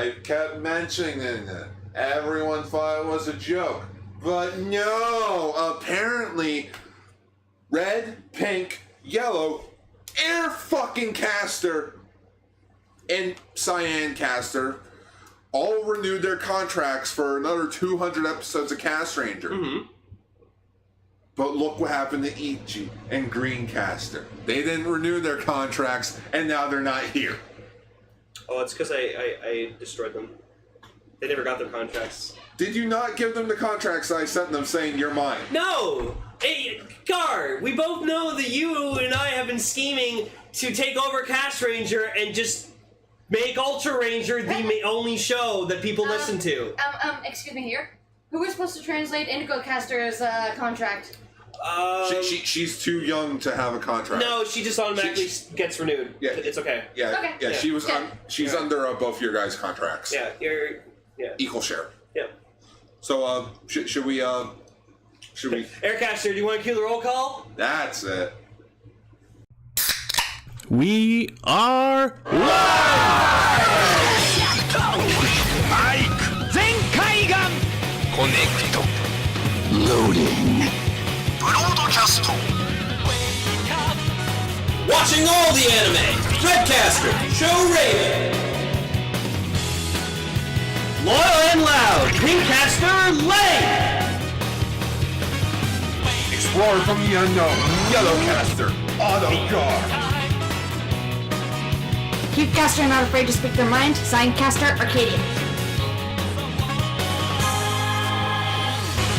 I kept mentioning it. Everyone thought it was a joke. But no, apparently, red, pink, yellow, Air fucking Caster, and Cyan Caster all renewed their contracts for another 200 episodes of Castranger. Mm-hmm. But look what happened to Ichi and Green Caster. They didn't renew their contracts, and now they're not here. Oh, it's because I destroyed them. They never got their contracts. Did you not give them the contracts I sent them saying you're mine? No! Hey, Gar, we both know that you and I have been scheming to take over Castranger and just make Ultra Ranger the only show that people listen to. Excuse me here. Who was supposed to translate Indigo Caster's contract? She's too young to have a contract. No, she just automatically gets renewed. Yeah, it's okay. Yeah, yeah. She was. She's under both your guys' contracts. Yeah, equal share. Yeah. So, should we? Aircaster, do you want to cue the roll call? That's it. We are live! Zenkaigan! Connect. Loading. Broadcast. Watching all the anime. Redcaster, Show Raven. Loyal and loud, Greencaster Lane. Explorer from the unknown, Yellowcaster, Autogar. Cutecaster not afraid to speak their mind, Cyancaster Arcadian.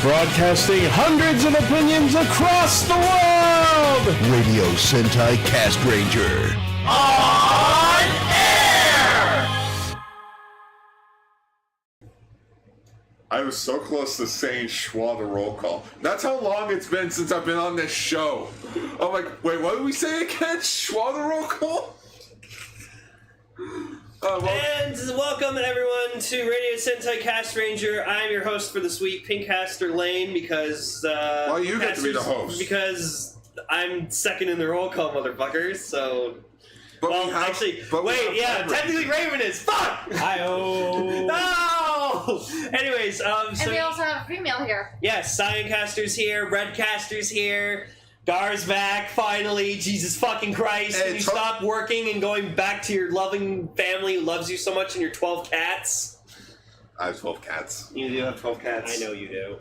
Broadcasting hundreds of opinions across the world! Radio Sentai Castranger. On air! I was so close to saying schwa the roll call. That's how long it's been since I've been on this show. I'm like, wait, what did we say again? Schwa the roll call? And welcome everyone to Radio Sentai Castranger. I'm your host for this week, Pinkcaster Lane, because well, you get to be the host. Because I'm second in the roll call, motherfuckers, so... But technically Raven is. Fuck! Hi-oh! No! Anyways, and we also have a female here. Yes, Cyancaster's here, Redcaster's here, Gar's back, finally. Jesus fucking Christ. Hey, Can you stop working and going back to your loving family who loves you so much and your 12 cats? I have 12 cats. You do have 12 cats. I know you do.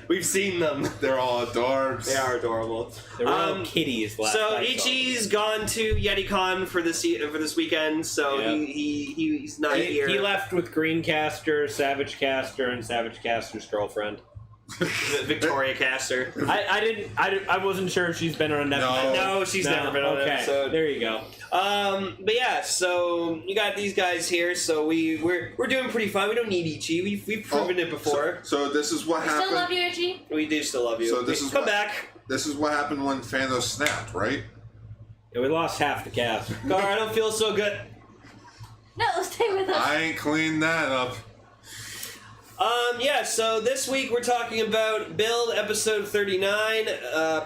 We've seen them. They're all adorbs. They are adorable. They're all kitties. So Ichi's gone to YetiCon for this weekend, so he's not here. He left with Greencaster, Savage Caster, and Savage Caster's girlfriend. Victoria Caster. I wasn't sure if she's been on an episode. No, she's never been on an episode. There you go. But yeah, so you got these guys here, so we're doing pretty fine. We don't need Ichi. We've proven it before. So this is what happened. Still love you, Ichi. We do still love you. So this is come back. This is what happened when Thanos snapped, right? Yeah, we lost half the cast. Gar, I don't feel so good. No, stay with us. I ain't cleaned that up. Yeah, so this week we're talking about Build episode 39,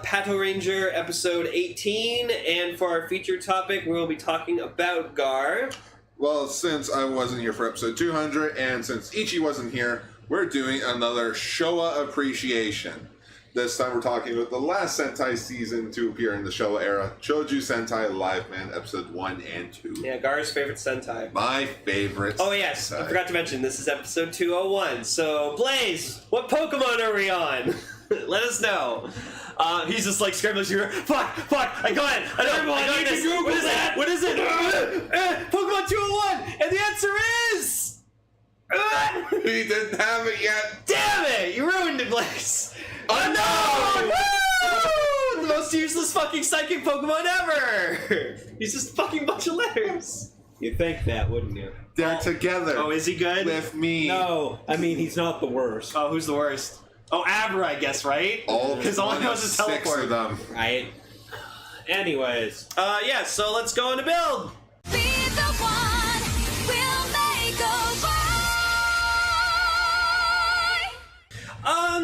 Patranger episode 18, and for our featured topic we will be talking about Gar. Well, since I wasn't here for episode 200, and since Ichi wasn't here, we're doing another Showa appreciation. This time we're talking about the last Sentai season to appear in the Showa era, Choujuu Sentai Liveman, episode 1 and 2. Yeah, Gar's favorite Sentai. My favorite Oh yes, Sentai. I forgot to mention, this is episode 201. So, Blaze, what Pokemon are we on? Let us know. He's just like scrambling through. Fuck, I got it. I got this. What is that? What is it? Pokemon 201, and the answer is. He didn't have it yet. Damn it! You ruined it, Blaze. Oh no! Woo! The most useless fucking psychic Pokemon ever! He's just a fucking bunch of letters. You'd think that, wouldn't you? They're together. Oh, is he good? With me. No, I mean, he's not the worst. Oh, who's the worst? Oh, Abra, I guess, right? Because all he knows is teleport. 6 of them. Right. Anyways. Yeah, so let's go into Build. Be the one, we'll make a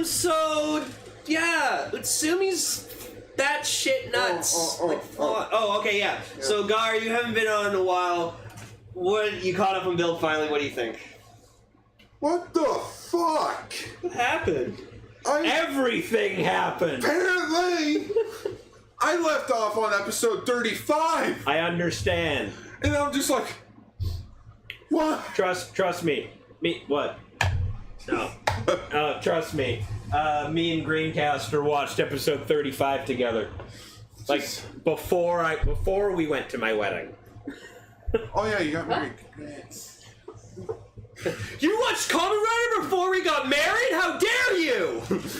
So, yeah, Utsumi's that shit nuts. Okay, yeah. So, Gar, you haven't been on in a while. what you caught up on Build finally? What do you think? What the fuck? What happened? Everything happened. Apparently, I left off on episode 35, I understand. and I'm just like, what? Trust me. What? No. Trust me. Me and Greencaster watched episode 35 together. Like before we went to my wedding. Oh yeah, you got married. You watched Kamen Rider before we got married? How dare you!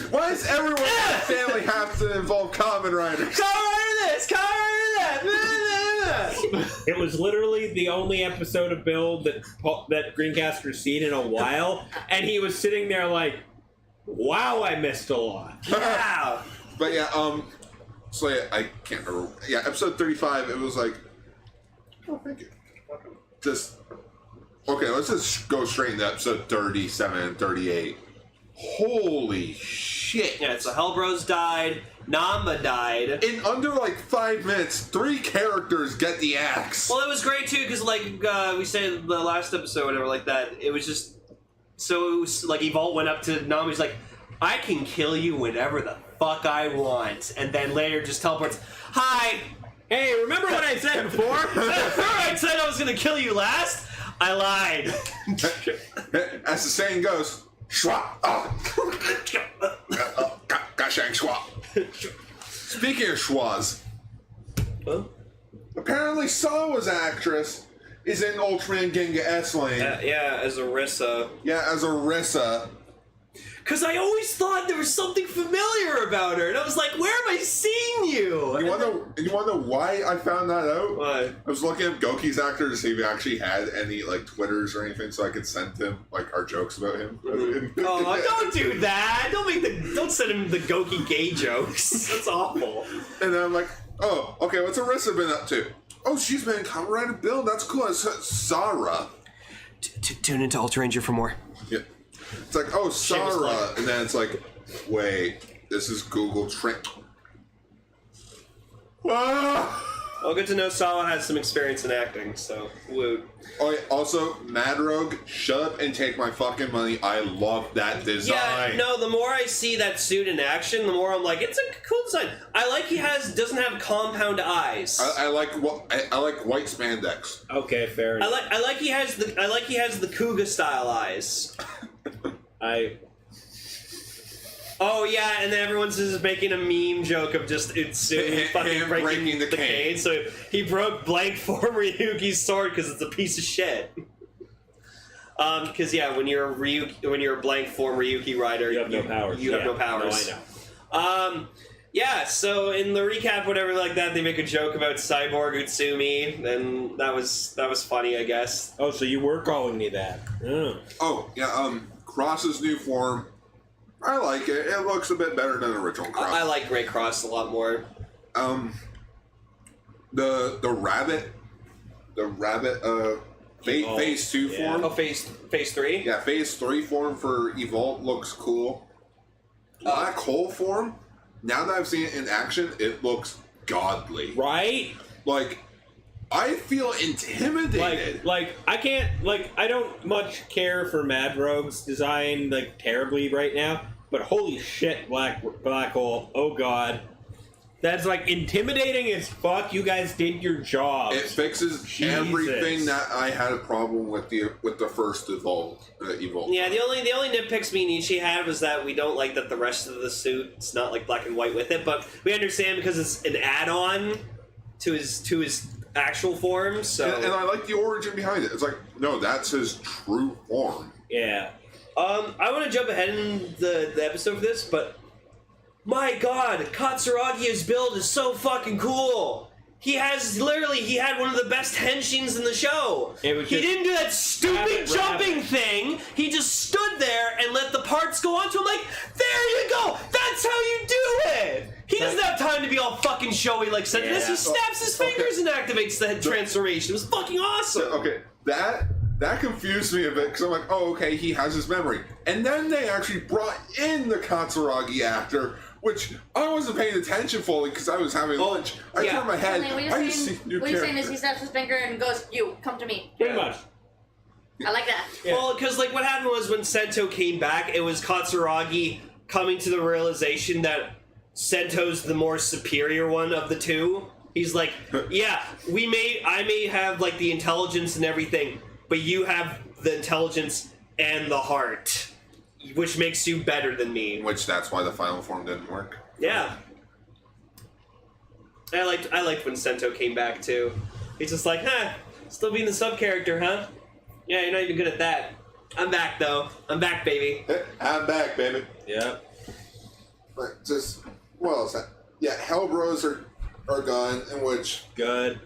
Why does everyone in the family have to involve Kamen Riders? Kamen Rider this, Kamen Rider that. It was literally the only episode of Build that Greencaster's seen in a while, and he was sitting there like, "Wow, I missed a lot." Yeah. But yeah, so yeah, I can't remember. Yeah, episode 35, it was like, oh, thank you. Just, okay, let's just go straight into episode 37 and 38. Holy shit. Yeah, so Hellbros died, Namba died. In under like 5 minutes, 3 characters get the axe. Well, it was great too, because like we said the last episode, whatever, like that, it was just, so it was like Evolt went up to Namba, he's like, I can kill you whenever the fuck I want. And then later just teleports, hi! Hey, remember what I said before? I said I was gonna kill you last? I lied. As the saying goes, schwa. Gashang schwa. Speaking of schwas, apparently Sawa's actress is in Ultraman Genga S-Lane. Yeah, as Arissa. Yeah, as Arissa. Because I always thought there was something familiar about her, and I was like, where am I seeing you? You want to know why I found that out? Why? I was looking at Goki's actor to see if he actually had any like Twitters or anything, so I could send him like our jokes about him. Oh, don't do that! Don't send him the Goki gay jokes. That's awful. And then I'm like, oh, okay, what's Arissa been up to? Oh, she's been in Kamen Rider Build. That's cool. It's Sarah. Tune into Ultranger for more. Yeah. It's like, oh, Sarah, plug. and then it's like, wait, this is Google Trend. Ah! Well, good to know Sawa has some experience in acting, so woo. Oh, yeah, also, Madrogue, shut up and take my fucking money. I love that design. Yeah, no, the more I see that suit in action, the more I'm like, it's a cool design. I like doesn't have compound eyes. I like white spandex. Okay, fair enough. I like he has the Kuga style eyes. Oh yeah, and then everyone's just making a meme joke of just fucking breaking the cane. So he broke blank form Ryuki's sword because it's a piece of shit. Because yeah, when you're a blank form Ryuki rider, you have no powers. You have no powers. No, I know. Yeah, so in the recap, whatever like that, they make a joke about Cyborg Utsumi, and that was funny, I guess. Oh, so you were calling me that? Oh yeah, Cross's new form. I like it. It looks a bit better than original Cross. I like Grey Cross a lot more. The rabbit, phase 2 form. Oh, phase 3. Yeah, phase 3 form for Evolt looks cool. Black Hole form. Now that I've seen it in action, it looks godly. Right? Like, I feel intimidated. Like I can't, I don't much care for Madrogue's design, terribly right now, but holy shit, Black Hole, oh god. That's, intimidating as fuck. You guys did your job. It fixes everything that I had a problem with the first Evolve. Yeah, the only nitpicks me and Ichi had was that we don't like that the rest of the suit's not, black and white with it, but we understand because it's an add-on to his actual form, so... And I like the origin behind it. It's like, no, that's his true form. Yeah. I want to jump ahead in the episode for this, but... My god, Katsuragi's build is so fucking cool! He had one of the best henshins in the show! He didn't do that stupid jumping thing! He just stood there and let the parts go on to him like, there you go! That's how you do it! He doesn't have time to be all fucking showy like this. He snaps his fingers and activates the transformation. It was fucking awesome! Okay, that confused me a bit, because I'm like, oh, okay, he has his memory. And then they actually brought in the Katsuragi actor, which I wasn't paying attention fully because I was having lunch. I yeah. turned my head. What I just see new you're saying is character. he snaps his finger and goes, "You come to me." Pretty much. I like that. Yeah. Well, because like what happened was when Sento came back, it was Katsuragi coming to the realization that Sento's the more superior one of the two. He's like, yeah, I may have like the intelligence and everything, but you have the intelligence and the heart, which makes you better than me. Which that's why the final form didn't work. Yeah. I liked when Sento came back too. He's just like, still being the sub character, huh? Yeah, you're not even good at that. I'm back though. I'm back, baby. I'm back, baby. Yeah. But just what else? Yeah, Hellbros are gone, in which Good.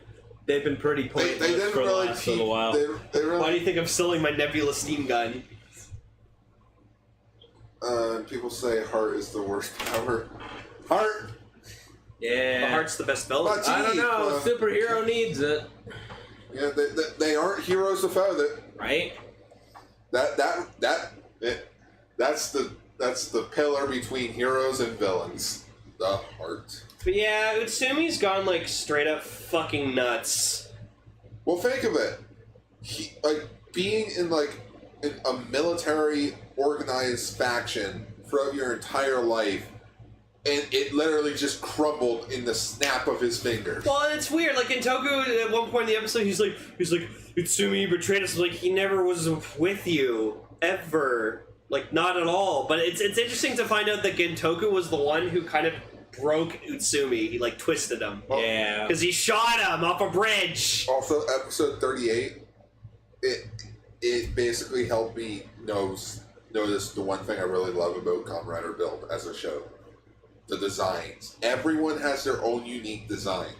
They've been pretty they pointless didn't for the really last little while. They really, Why do you think I'm selling my Nebula steam gun? people say heart is the worst power. Heart. Yeah. The heart's the best villain. But I don't know. Superhero needs it, Yeah, they aren't heroes without it. right? That's the pillar between heroes and villains. The heart. But yeah, Utsumi's gone like straight up fucking nuts. Well, think of it. Like being in a military organized faction throughout your entire life, and it literally just crumbled in the snap of his fingers. Well, and it's weird. Like in Toku, at one point in the episode, he's like, Utsumi betrayed us. Like he never was with you ever. Like not at all. But it's interesting to find out that Gentoku was the one who kind of broke Utsumi. He like twisted him. Yeah. Because he shot him off a bridge. Also, episode 38, it basically helped me notice the one thing I really love about Kamen Rider Build as a show. The designs. Everyone has their own unique design.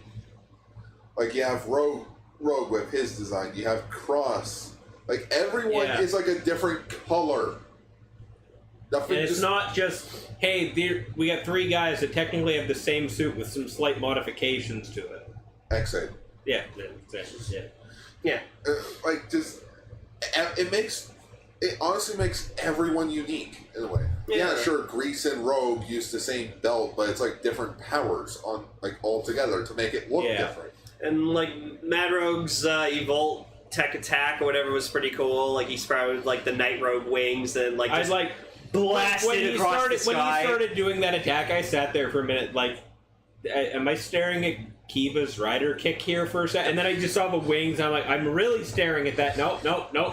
Like you have Rogue with his design. You have Cross. Like everyone is like a different color. Nothing And it's not just, hey, we got three guys that technically have the same suit with some slight modifications to it. Exit. Yeah, exactly. Yeah. Like just it honestly makes everyone unique in a way. Yeah, sure, Grease and Rogue use the same belt, but it's like different powers on like all together to make it look different. And like Mad Rogue's Evolt Tech Attack or whatever was pretty cool. Like he sprouted like the Night Rogue wings and like just blasted across the sky. When he started doing that attack, I sat there for a minute like, am I staring at Kiva's rider kick here for a second? And then I just saw the wings, and I'm like, I'm really staring at that. Nope.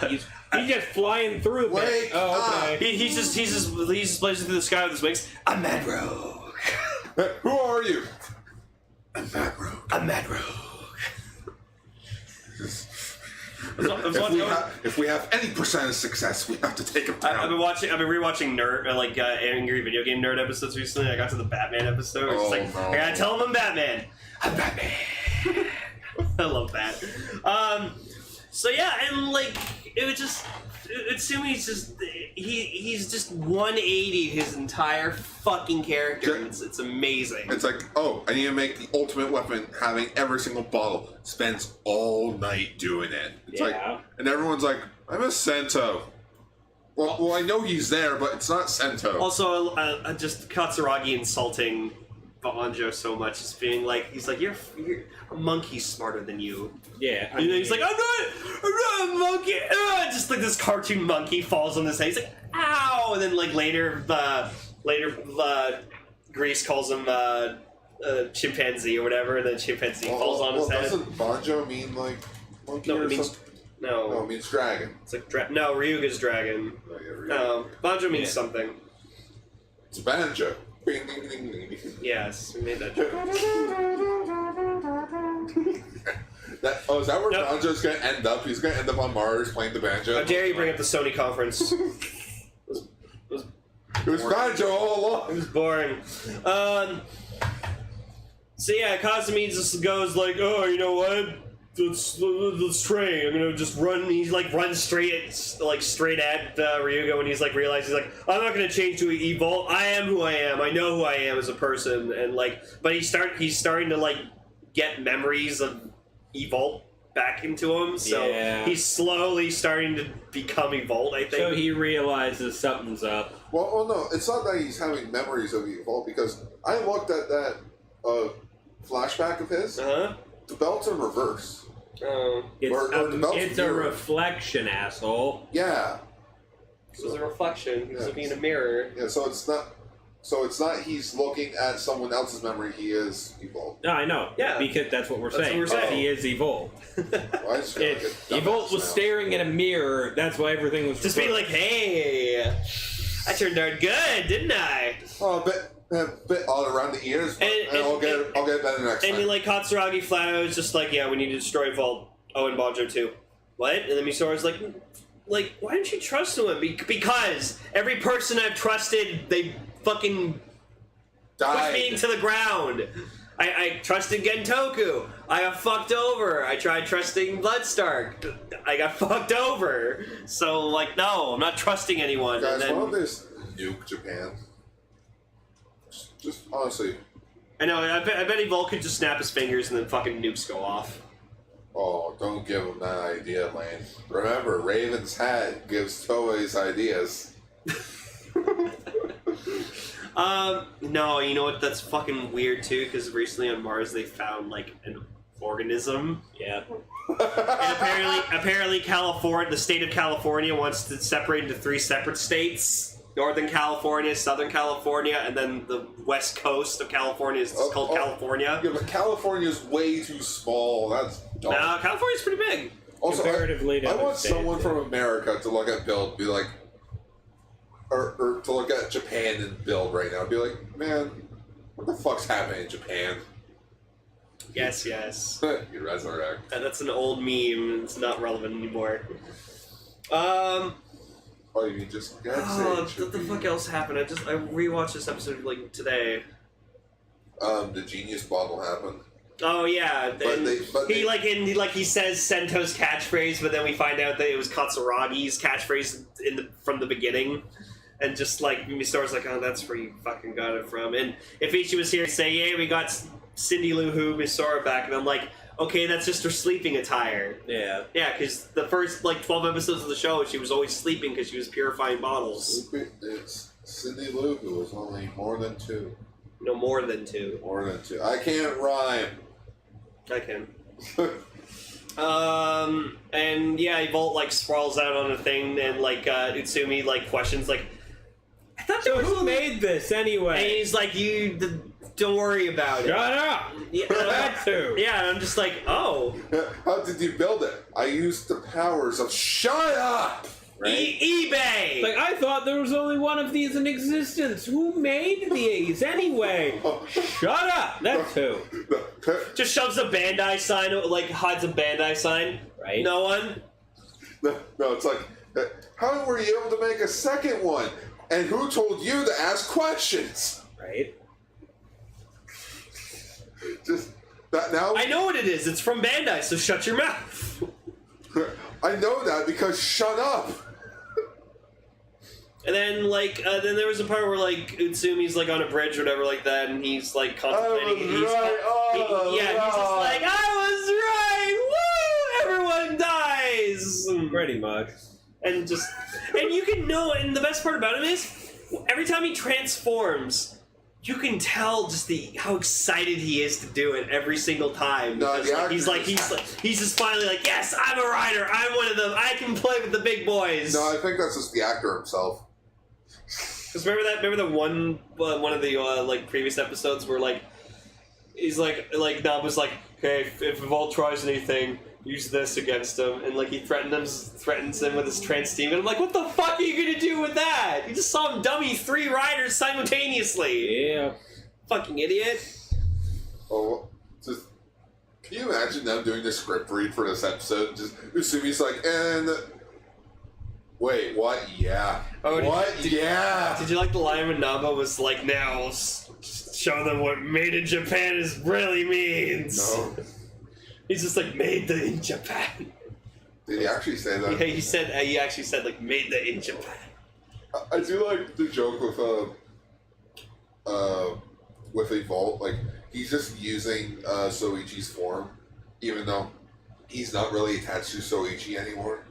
He's just flying through. Wake okay. He's just blazing through the sky with his wings. I'm Mad Rogue. Who are you? I'm Mad Rogue. I'm Mad Rogue. If we have any percent of success, we have to take him down. I've been rewatching Nerd, Angry Video Game Nerd episodes recently. I got to the Batman episode. It's like, no. I gotta tell him I'm Batman. I'm Batman. I love that. So yeah, and like, it was just, Utsumi's just, he's just 180 his entire fucking character. And it's amazing. It's like, oh, I need to make the ultimate weapon, having every single bottle. Spends all night doing it. It's like, and everyone's like, I'm a Sento. Well, I know he's there, but it's not Sento. Also, just Katsuragi insulting Banjo so much, just being like, he's like, you're a monkey smarter than you. Yeah. He's like, I'm not a monkey. Just like this cartoon monkey falls on his head. He's like, ow! And then like later, Grease calls him chimpanzee or whatever, and then chimpanzee falls on his head. Doesn't Banjo mean like monkey No, or it means something? no. No, it means dragon. It's like no, Ryuga's dragon. Oh, yeah, Ryuga. No, Banjo means something. It's Banjo. Bing, ding, ding, ding, ding. Yes, we made that joke. Is that where Banjo's gonna end up? He's gonna end up on Mars playing the banjo. How dare you bring up the Sony conference? It was Banjo all along. It was boring. So yeah, Kazumi just goes like, oh, you know what? Let's train. I'm gonna just run. He like runs straight at Ryuga when he's like realizes like, I'm not gonna change to Evolt. I am who I am. I know who I am as a person. And like, but he's starting to like get memories of Evolt back into him, so Yeah. he's slowly starting to become Evolved, I think. So he realizes something's up. Well, no, it's not that he's having memories of Evolve, because I looked at that flashback of his. Uh-huh. The belt's in reverse. It's, Or the belt's it's a mirror. reflection, asshole. Yeah. This was a reflection. He was Yeah. looking in a mirror. Yeah, so it's not. So it's not he's looking at someone else's memory. He is Evolved. No, I know. Yeah. Because that's what we're That's saying. what we're saying. He is Evolved. Well, I just feel like it's Evolved was now. staring at a mirror. That's why everything was Just being like, hey, I turned out good, didn't I? Oh, a bit all around the ears. But And- I'll get better next And time. then, like, Katsuragi flat out is just like, yeah, we need to destroy Vault. Oh, and Banjo too. What? And then Misora's like, why didn't you trust him? Because every person I've trusted, they fucking pushed me into the ground. I trusted Gentoku. I got fucked over. I tried trusting Bloodstark. I got fucked over. So, like, no, I'm not trusting anyone. Guys, and then, why don't they just nuke Japan? Just honestly. I know, I bet Evolve could just snap his fingers and then fucking nukes go off. Oh, don't give him that idea, Lane. Remember, Raven's hat gives Toei's ideas. No, you know what? That's fucking weird too. Because recently on Mars they found like an organism. yeah. And apparently, California, the state of California, wants to separate into 3 separate states: Northern California, Southern California, and then the West Coast of California is called California. Yeah, but California's way too small. That's dumb. No, California's pretty big. Also, Comparatively to I other want states, someone yeah. from America to look at Bill and be like, or to look at Japan and Bill right now and be like, man, what the fuck's happening in Japan? Yes. You resurrect. That's an old meme. It's not relevant anymore. Oh, you mean just What the fuck else happened? I rewatched this episode like today. The genius bottle happened. Oh yeah, But and they- he says Sento's catchphrase, but then we find out that it was Katsuragi's catchphrase from the beginning, and just like Misora's like, oh, that's where you fucking got it from. And if Ichi was here, say, yeah, we got Cindy Lou Who Misora back, and I'm like, okay, that's just her sleeping attire. Yeah. Yeah, because the first like 12 episodes of the show, she was always sleeping because she was purifying bottles. It's Cindy Lou who was only more than 2. No more than 2. More than 2. I can't rhyme. I can. And yeah, Volt like sprawls out on a thing, and like Utsumi like questions like, I thought there So was who only-" made this And anyway? he's like, don't worry about it. Shut up! Yeah, That's who. yeah, and I'm just like, oh, How did you build it? I used the powers of shut up! Right? eBay. Like, I thought there was only one of these in existence. Who made these anyway? Shut up! That's who. Just shoves a Bandai sign, like hides a Bandai sign. Right. No one. No, it's like, how were you able to make a second one? And who told you to ask questions? Right? Just that now. I know what it is. It's from Bandai, so shut your mouth. I know that because shut up. And then, like, then there was a part where, like, Utsumi's, like, on a bridge or whatever like that, and he's, like, contemplating. He's just like, I was right! Woo! Everyone dies! Pretty much. And just, and you can know, and the best part about him is, every time he transforms, you can tell just how excited he is to do it every single time. No, Because, the like, he's just finally like, yes, I'm a rider, I'm one of them, I can play with the big boys. No, I think that's just the actor himself. Because remember the one of the like previous episodes where like he's like Nam was like, okay, if Volt tries anything, use this against him, and like he threatens him with his trance team, and I'm like, what the fuck are you gonna do with that? You just saw him dummy 3 riders simultaneously. Yeah. Fucking idiot. Oh, just can you imagine them doing the script read for this episode? Just Usumi's like, and wait, what? Yeah. Oh, what? Yeah. Did you like the line when Namba was like, now show them what made in Japan is really means? No. He's just like, made in Japan. Did he actually say that? Yeah, he actually said like, made in Japan. I do like the joke with Evolve. Like he's just using Soichi's form, even though he's not really attached to Soichi anymore.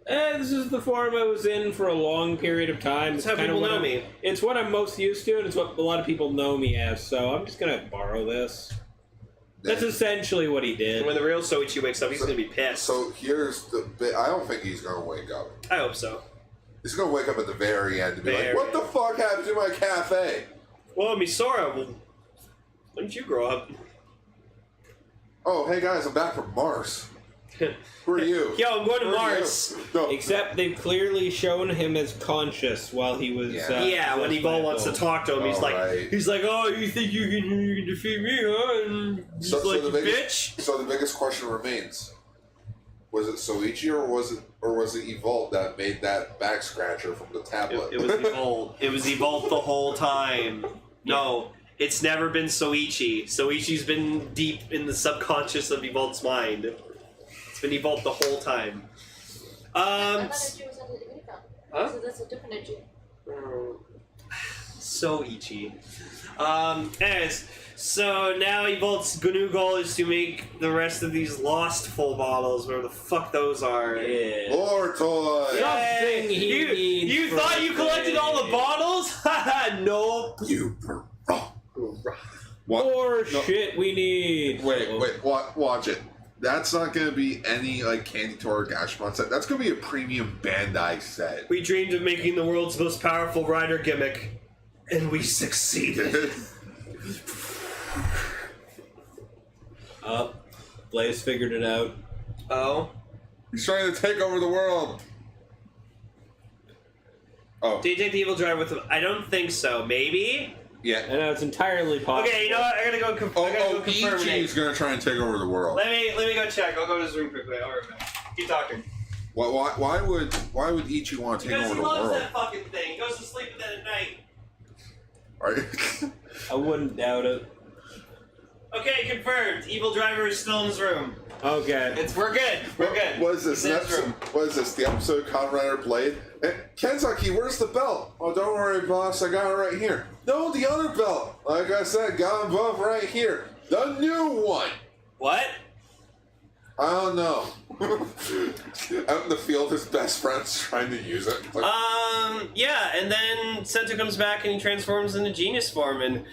This is the form I was in for a long period of time. That's how people know me. It's what I'm most used to, and it's what a lot of people know me as, so I'm just gonna borrow this. That's essentially what he did. When the real Soichi wakes up, he's gonna be pissed. So here's the bit. I don't think he's gonna wake up. I hope so. He's gonna wake up at the very end and be Very like, "What the fuck happened to my cafe?" Well, Misora, when did you grow up? Oh, hey guys, I'm back from Mars. Who are you? Yo, I'm going to Who are Mars. you? No. Except they've clearly shown him as conscious while he was. Yeah, when Evol wants to talk to him, he's like, "Oh, you think you can defeat me, huh?" And he's like, the biggest, "Bitch." So the biggest question remains: was it Soichi or was it Evol that made that back scratcher from the tablet? It was Evol. It was Evol the whole time. No, it's never been Soichi. Soichi's been deep in the subconscious of Evol's mind. It's been Evol the whole time. I thought Ichi was under the uniform. Huh? So that's a different Ichi. Soichi. Anyways, so now Evol's new goal is to make the rest of these lost full bottles, where the fuck those are. Yeah. Lore toy. Something he needs You for thought you collected all the bottles? Haha, nope. You wrong. What? More No. shit we need. Wait, watch it. That's not gonna be any like Candy Tora Gashmon set. That's gonna be a premium Bandai set. We dreamed of making the world's most powerful rider gimmick, and we succeeded. Blaze figured it out. Oh? He's trying to take over the world. Oh, Did he take the evil driver with him? I don't think so. Maybe? yeah. I know it's entirely possible. Okay, you know what? I gotta go, confirm Ichi's it. gonna try and take over the world. Let me go check. I'll go to his room quickly. I'll be right back. Keep talking. Why would Ichi want to take Because over he the loves world? that fucking thing. He goes to sleep with that at night. Right? I wouldn't doubt it. Okay, confirmed. Evil driver is still in his room. Okay. We're good. We're good. What is this? He's in his room. What is this? The episode Kamen Rider Blade? Hey, Kenzaki, where's the belt? Oh, don't worry, boss. I got it right here. No, the other belt. Like I said, got them both right here. The new one. What? I don't know. Out in the field, his best friend's trying to use it. It's like, Yeah, and then Sento comes back and he transforms into genius form, and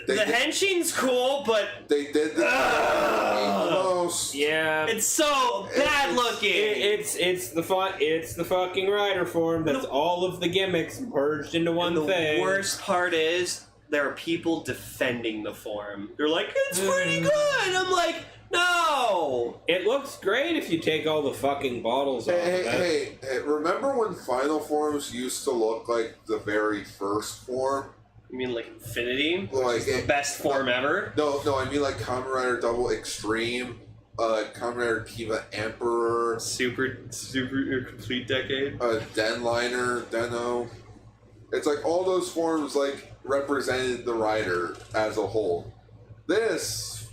the Henshin's cool, but they did this almost. Yeah. it's so bad looking. It's the fucking rider form. That's all of the gimmicks merged into one And the thing. worst part is there are people defending the form. They're like, it's pretty good. I'm like, no. It looks great if you take all the fucking bottles off. Hey, remember when Final Forms used to look like the very first form? You mean like Infinity? Like Which is the best form ever? No, I mean like Kamen Rider Double Extreme, Kamen Rider Kiva Emperor, Super complete decade. Denliner, Deno. It's like all those forms like represented the rider as a whole. This,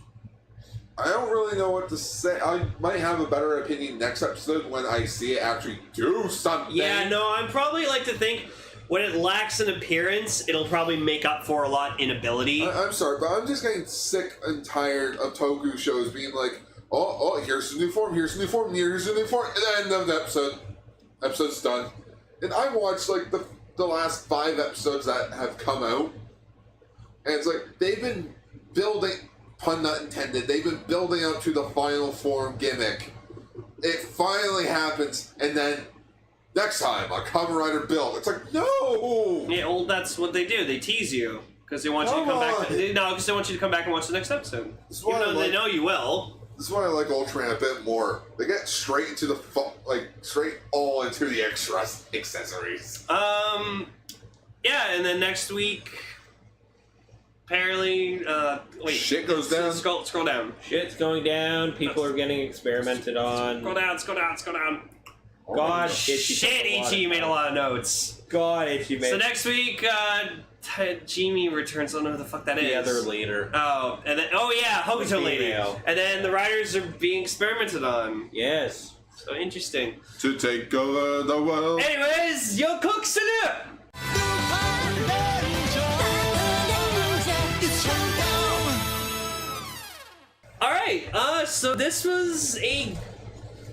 I don't really know what to say. I might have a better opinion next episode when I see it actually do something. Yeah, no, I'm probably like to think when it lacks an appearance, it'll probably make up for a lot in ability. I'm sorry, but I'm just getting sick and tired of Toku shows being like, oh, here's the new form, here's the new form, here's the new form, and then end of the episode. Episode's done. And I watched like the last 5 episodes that have come out, and it's like they've been building, pun not intended, they've been building up to the final form gimmick. It finally happens, and then next time, a Kamen Rider build. It's like, no! Yeah, well, that's what they do. They tease you because they want you to come back. No, because they want you to come back and watch the next episode. Even though they know you will. This is why I like Ultraman a bit more. They get straight into the straight all into the accessories. Yeah, and then next week, apparently, wait. Shit goes down. Scroll down. Shit's going down. People are getting experimented on. Scroll down. God, Ichi. Shit, Ichi made a lot of notes. God, Ichi made. So next week, Jimmy returns. I don't know who the fuck that is. The other leader. Oh, and then Hokuto lady. Female. And then the riders are being experimented on. Yes. So interesting. To take over the world. Anyways, yo cook salute. All right. So this was a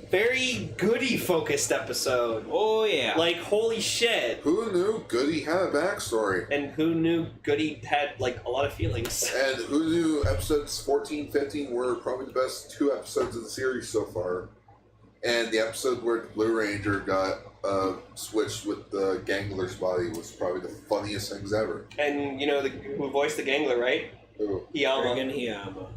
very Goody-focused episode. Oh yeah. Like, holy shit. Who knew Goody had a backstory? And who knew Goody had, like, a lot of feelings? And who knew episodes 14, 15 were probably the best 2 episodes of the series so far? And the episode where the Blue Ranger got switched with the Gangler's body was probably the funniest things ever. And, you know, who voiced the Gangler, right? Who? Hiyama. Friggin' Hiyama.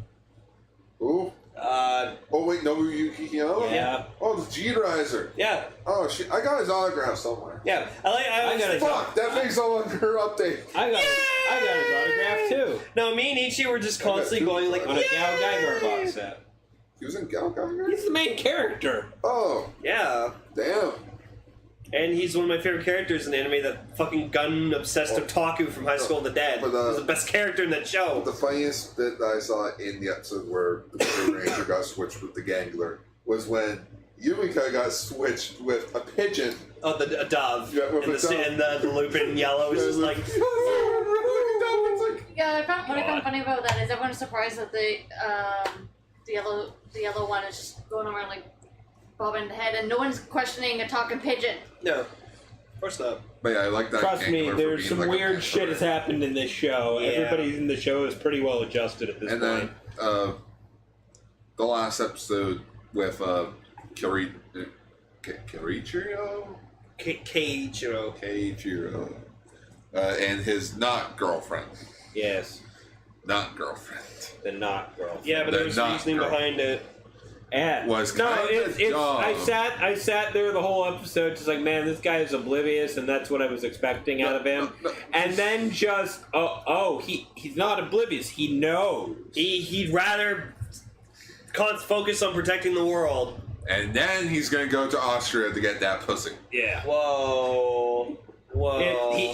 Who? Oh wait, Nobuyuki Hiyama? Yeah. Oh, the G-Riser. Yeah. Oh shit, I got his autograph somewhere. Yeah. I got his Fuck, that makes all under update. I got his autograph too. No, me and Ichi were just constantly going like, On a Gal Geiger box set. He was in Gal Geiger? He's the main character. Oh, yeah. damn. And he's one of my favorite characters in the anime, that fucking gun-obsessed otaku from High School of the Dead. He's the best character in that show. The funniest bit that I saw in the episode where the Blue Ranger got switched with the Gangler was when Yumika got switched with a pigeon. Oh, a dove. Yeah, with and a dove. And the Lupin yellow is just like... Yeah, what I found funny about that is everyone's surprised that the yellow one is just going around like bobbing the head, and no one's questioning a talking pigeon. No, of course not. But yeah, I like that. Trust me, Gangler for there's being some like a weird panther. shit has happened in this show. Yeah. Everybody in the show is pretty well adjusted at this And point. then the last episode with Keiichiro? Keiichiro. Keiichiro. And his not girlfriend. Yes, Not girlfriend. the not girl. Yeah, but The there was not reasoning girl. behind it. And Was no, kind of it's dumb. I sat there the whole episode just like, man, this guy is oblivious, and that's what I was expecting out of him. No. And then just he's not oblivious. He knows. He'd rather focus on protecting the world. And then he's gonna go to Austria to get that pussy. Yeah. Whoa.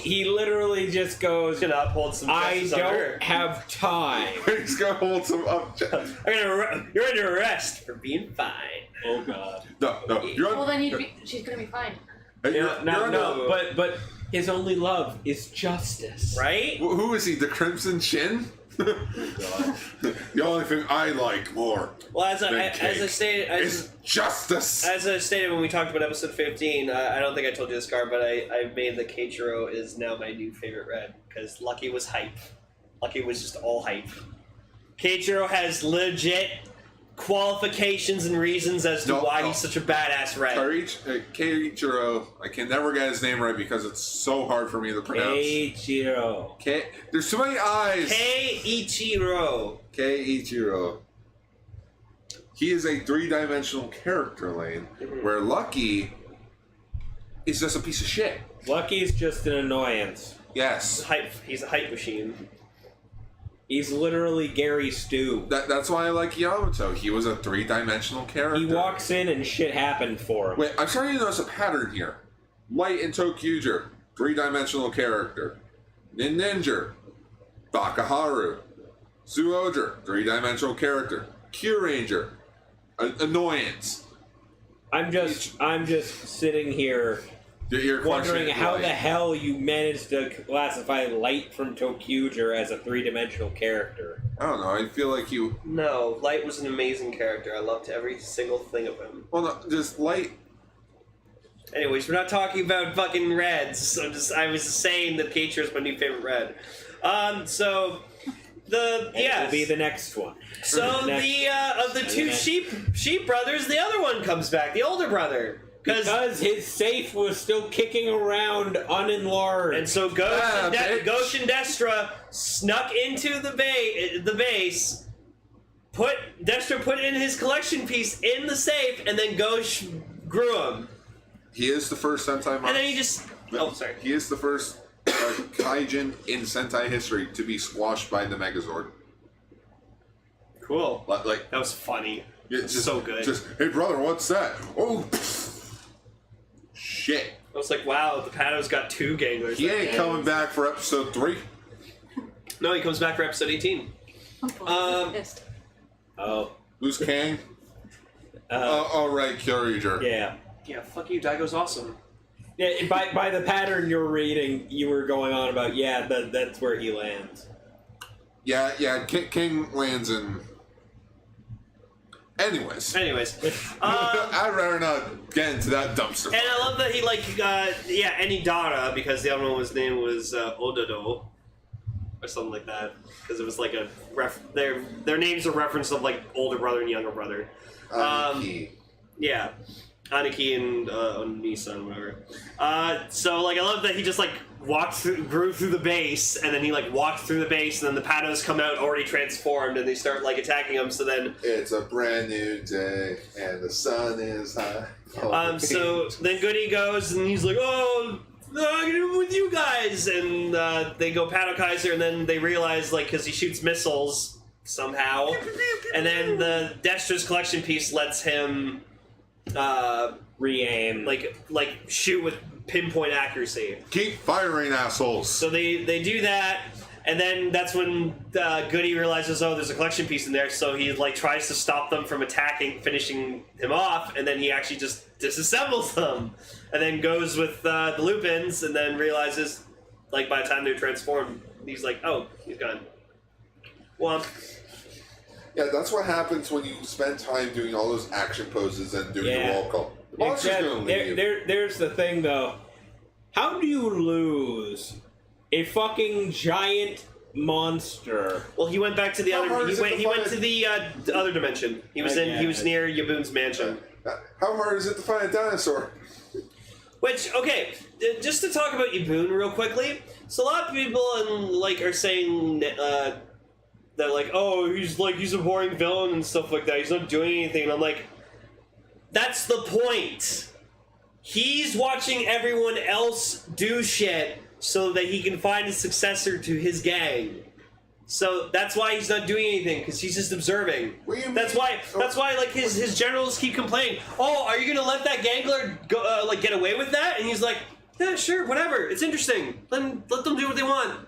He literally just goes, He's gonna uphold some I justice on her. don't have time. He's gonna hold some up. You're under arrest for being fine. Oh god. No, you're Well, on. then she's gonna be fine. No, but his only love is justice. Right? Who is he? The Crimson Chin? The only thing I like more Well, as I cake stated, is justice. as I stated when we talked about episode 15, I don't think I told you this, Car, but I made the Keiichiro is now my new favorite red because Lucky was hype. Lucky was just all hype. Keiichiro has legit qualifications and reasons as to why he's such a badass red. Keiichiro. I can never get his name right because it's so hard for me to pronounce. Keiichiro. There's too many I's. Keiichiro. Keiichiro. He is a 3-dimensional character lane where Lucky is just a piece of shit. Lucky's just an annoyance. Yes. He's a hype machine. He's literally Gary Stu. That's why I like Yamato. He was a 3-dimensional character. He walks in and shit happened for him. Wait, I'm starting to notice a pattern here. Light and Tokuger, 3-dimensional character. Ninja, Bakaharu. Zuoger, 3-dimensional character. Q-Ranger, annoyance. I'm just sitting here You're wondering questioning how Light. the hell you managed to classify Light from Tokuger as a 3-dimensional character. I don't know, I feel like you... No, Light was an amazing character. I loved every single thing of him. Well, no, just Light... Anyways, we're not talking about fucking reds. I was saying that Keiichiro is my new favorite red. It'll be the next one. So Next. of the two sheep brothers, the other one comes back, the older brother, Because his safe was still kicking around unenlarged. and so Ghost and Destra snuck into the base. Destra put in his collection piece in the safe, and then Ghost grew him, He is the first Sentai monster. and then he just. Oh, sorry. He is the first Kaijin in Sentai history to be squashed by the Megazord. Cool. Like, That was funny. it's just so good. Just, hey brother, what's that? Oh, shit. I was like, wow, the Pato's got 2 Ganglers. He ain't coming back for episode 3. No, he comes back for episode 18. Pissed. Oh. Who's Kang? All right, Kyoryuger. Yeah. Yeah, fuck you, Daigo's awesome. Yeah, by the pattern you're reading, you were going on about, that's where he lands. Yeah. King lands in Anyways. I'd I'd rather not get into that dumpster. And I love that he Enidara, because the other one's name was Ododo or something like that, because it was like a their names are reference of like older brother and younger brother. Yeah, Aniki and Onisan, whatever. So like I love that he just like grew through the base, and then he like walked through the base, and then the Patos come out already transformed, and they start like attacking him. So then it's a brand new day, and the sun is high. So then Goody goes, and he's like, "Oh, I'm gonna with you guys," and they go Pato Kaiser, and then they realize like because he shoots missiles somehow, and then the Destra's collection piece lets him re-aim, like shoot with pinpoint accuracy. Keep firing, assholes. So they do that, and then that's when Goody realizes, oh, there's a collection piece in there, so he like tries to stop them from finishing him off, and then he actually just disassembles them, and then goes with the Lupins, and then realizes, like by the time they're transformed, he's like, oh, he's gone. Womp. Yeah, that's what happens when you spend time doing all those action poses and doing the roll call. The monster's Except, gonna leave you. there's the thing, though. How do you lose a fucking giant monster? Well, he went back to the How other. hard is it to He went find- to the other dimension. He was I He was guess. near Yaboon's mansion. How hard is it to find a dinosaur? Which, okay, just to talk about Yaboon real quickly. So a lot of people are saying that like, oh, he's a boring villain and stuff like that. He's not doing anything. And I'm like, that's the point. He's watching everyone else do shit so that he can find a successor to his gang. So that's why he's not doing anything, because he's just observing. What do you That's mean? why like his generals keep complaining. Oh, are you gonna let that gangler go, like get away with that? And he's like, yeah, sure, whatever. It's interesting. Let them do what they want.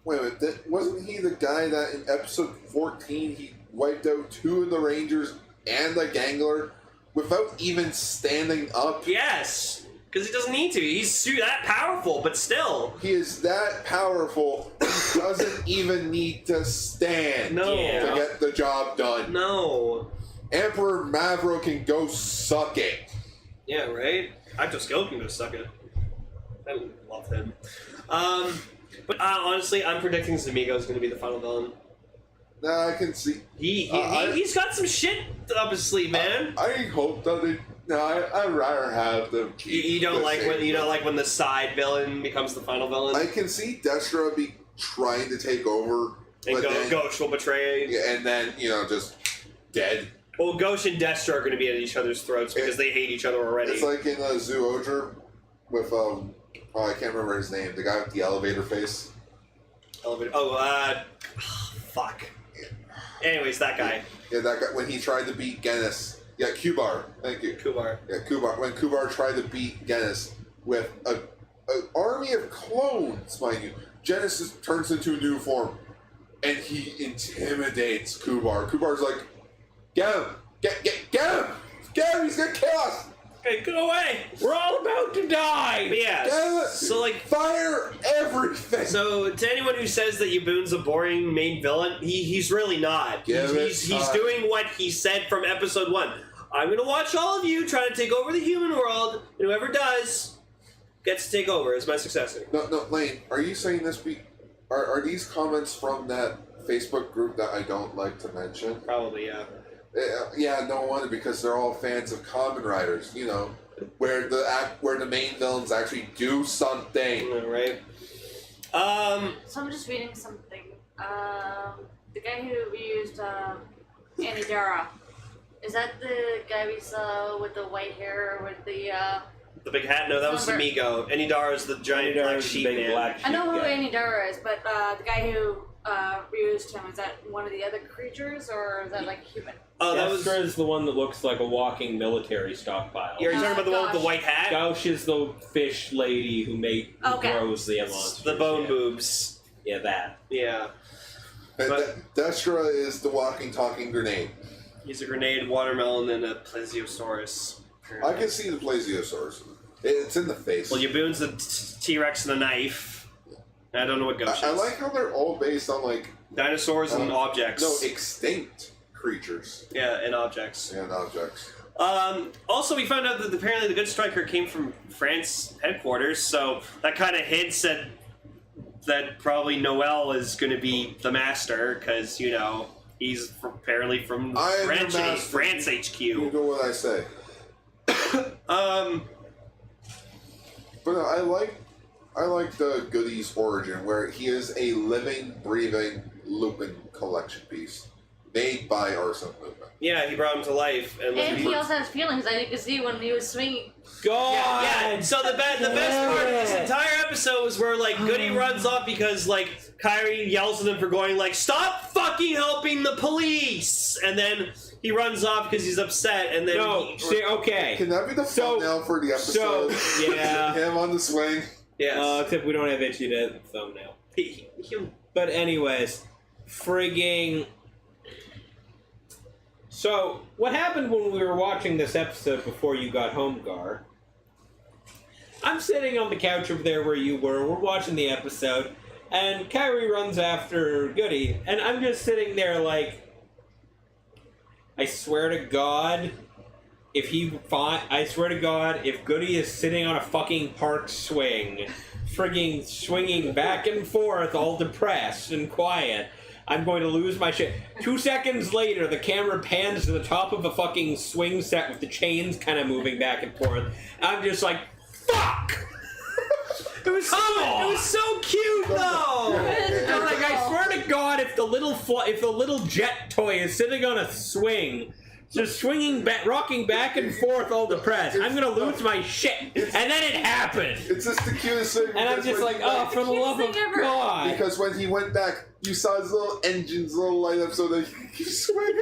Wait a minute, wasn't he the guy that in episode 14 he wiped out 2 of the Rangers and the Gangler without even standing up? Yes, because he doesn't need to. He's that powerful, but still. He is that powerful, he doesn't even need to stand No. to get the job done. No. Emperor Mavro can go suck it. Yeah, right? Skill can go suck it. I love him. But honestly, I'm predicting Zamigo's going to be the final villain. Nah, I can see. He's got some shit up his sleeve, man. I hope that they. No, I'd rather have them keep. You don't the like same when the side villain becomes the final villain, I can see Destra be trying to take over, and but then, Ghosh will betray. yeah, and then just dead. Well, Ghosh and Destra are going to be at each other's throats because they hate each other already. It's like in Zoodra with I can't remember his name. The guy with the elevator face. Elevator. Fuck. Anyways, that guy. Yeah, that guy when he tried to beat Genis. Yeah, Kubar. Thank you. Kubar. Yeah, Kubar. When Kubar tried to beat Genis with an army of clones, mind you, Genis turns into a new form, and he intimidates Kubar. Kubar's like, get him! Get him! Get him! He's gonna kill us! Hey, go away! We're all about to die! But yeah, Get him! so like, Fire everything! so to anyone who says that Yaboon's a boring main villain, he's really not. He's doing what he said from episode 1. I'm gonna watch all of you try to take over the human world, and whoever does gets to take over as my successor. No, Lane, are you saying this are these comments from that Facebook group that I don't like to mention? Probably, yeah. Yeah, no wonder, because they're all fans of Kamen Riders, where the main villains actually do something. Right. So I'm just reading something. The guy who used Anidara, is that the guy we saw with the white hair with The big hat? No, that was Number- Amigo. Anidara is the giant black sheep man. I know who Anidara is, but the guy who reused him, is that one of the other creatures, or is that like human? Oh, that was. Destra is the one that looks like a walking military stockpile. You're talking about the one with the gosh. white hat? Gauche is the fish lady who grows the monsters. The bone yeah. boobs. Yeah, that. Yeah. And But- Destra is the walking, talking grenade. He's a grenade, watermelon, and a plesiosaurus. I can see the Plesiosaurus. It's in the face. Well, Yaboon's the T-Rex and a knife. I don't know what Ghosh is. I like how they're all based on dinosaurs and objects. No, extinct creatures Yeah, and objects. and objects. Also, we found out that apparently the GoodStriker came from France headquarters, so that kind of hints at that probably Noel is going to be the master, because, you know, he's apparently from I am France, the master. France HQ. You know what I say. But I like the Goodie's origin, where he is a living, breathing Lupin collection piece made by Arsene Lupin. Yeah, he brought him to life. And he also has feelings, as you can see when he was swinging. God! Yeah, so the best part of this entire episode was where, like, Goody runs off because, like, Kyrie yells at him for going, like, stop fucking helping the police! And then he runs off because he's upset, and then okay. Can that be the thumbnail for the episode? Yeah. Him on the swing. Yes. Except we don't have Ichi to thumbnail. But anyways, frigging... So, what happened when we were watching this episode before you got home, Gar? I'm sitting on the couch over there where you were, we're watching the episode, and Kyrie runs after Goody, and I'm just sitting there like, I swear to God, if Goody is sitting on a fucking park swing, frigging swinging back and forth, all depressed and quiet, I'm going to lose my shit. 2 seconds later, the camera pans to the top of a fucking swing set with the chains kind of moving back and forth. I'm just like, fuck! It was so cute though. I'm like, I swear to God, if the little jet toy is sitting on a swing, just swinging back, rocking back and forth, all depressed, I'm gonna lose my shit. And then it happened. It's just the cutest thing. And I'm just like, oh, for the love of God. Because when he went back, you saw his little engines, little light up, so that he keeps swinging.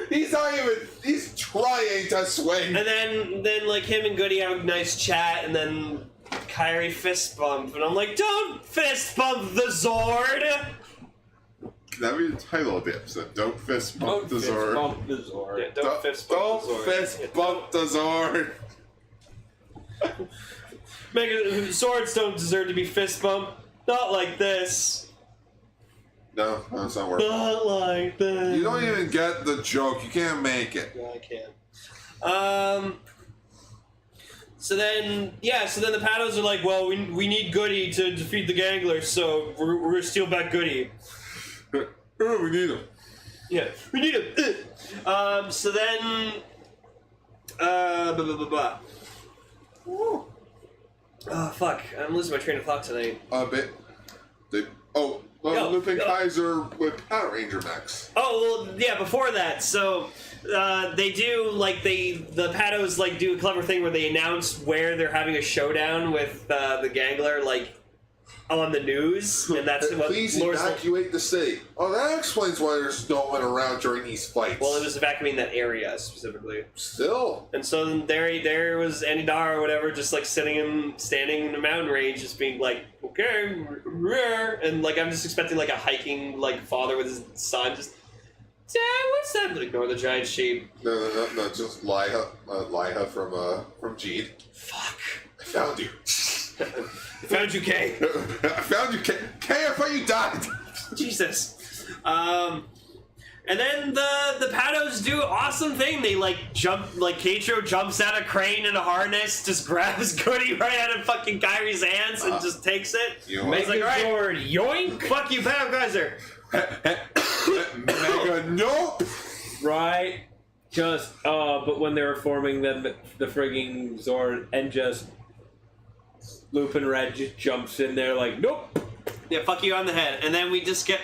He's trying to swing. And then like him and Goody have a nice chat, and then Kyrie fist bump, and I'm like, don't fist bump the Zord. That would be the title of the episode. Don't fist bump the Zord. Yeah, don't fist bump the Zord. Fist bump the Zord. Zords don't deserve to be fist bumped. Not like this. No, that's not working. Not like this. You don't even get the joke. You can't make it. Yeah, I can. So then the Pados are like, well, we need Goody to defeat the Ganglers, so we're gonna steal back Goody. Oh, we need him. Yeah, we need him. So then, Oh, fuck. I'm losing my train of thought tonight. Lupin Kaiser with Patranger mechs. Oh, well, yeah, before that. So, they do, like, the Pados, like, do a clever thing where they announce where they're having a showdown with the Gangler, like, on the news, and that's what Please Laura's evacuate the city. Oh, that explains why there's no one around during these fights. Well, it was evacuating that area specifically. Still. And so then there was Anidara or whatever, just like standing in the mountain range, just being like, okay, and like I'm just expecting like a hiking like father with his son, just Dad, what's that? But ignore the giant sheep. No, just Liha from Jeed. Fuck. I found you. I found you, Kay. I found you, Kay. Kay, I thought you died. Jesus. And then the Pados do an awesome thing. They like jump, like Kaitou jumps out of crane in a harness, just grabs Goody right out of fucking Kyrie's hands and just takes it. Make like, it right, forward, yoink! fuck you, Pato Kaiser. Mega nope. Right? Just, but when they were forming the frigging Zord, and just Lupinranger just jumps in there like, nope! Yeah, fuck you on the head. And then we just get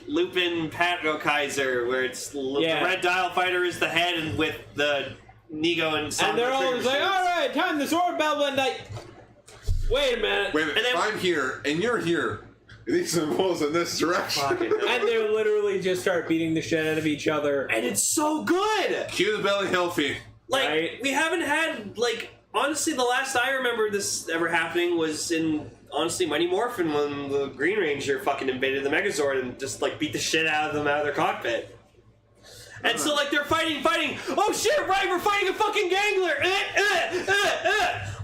Lupin Pato Kaiser, where it's the red dial fighter is the head, and with the Nigo and Sombra. And they're all like, alright, time the Zord battle, and like, wait a minute. Wait a minute, I'm here, and you're here. These are moves in this direction. And they literally just start beating the shit out of each other. And it's so good! Cue the belly healthy. Like, right? We haven't had, like, honestly, the last I remember this ever happening was in, honestly, Mighty Morphin when the Green Ranger fucking invaded the Megazord and just, like, beat the shit out of them out of their cockpit. And so, like, they're fighting. Oh, shit, right, we're fighting a fucking gangler.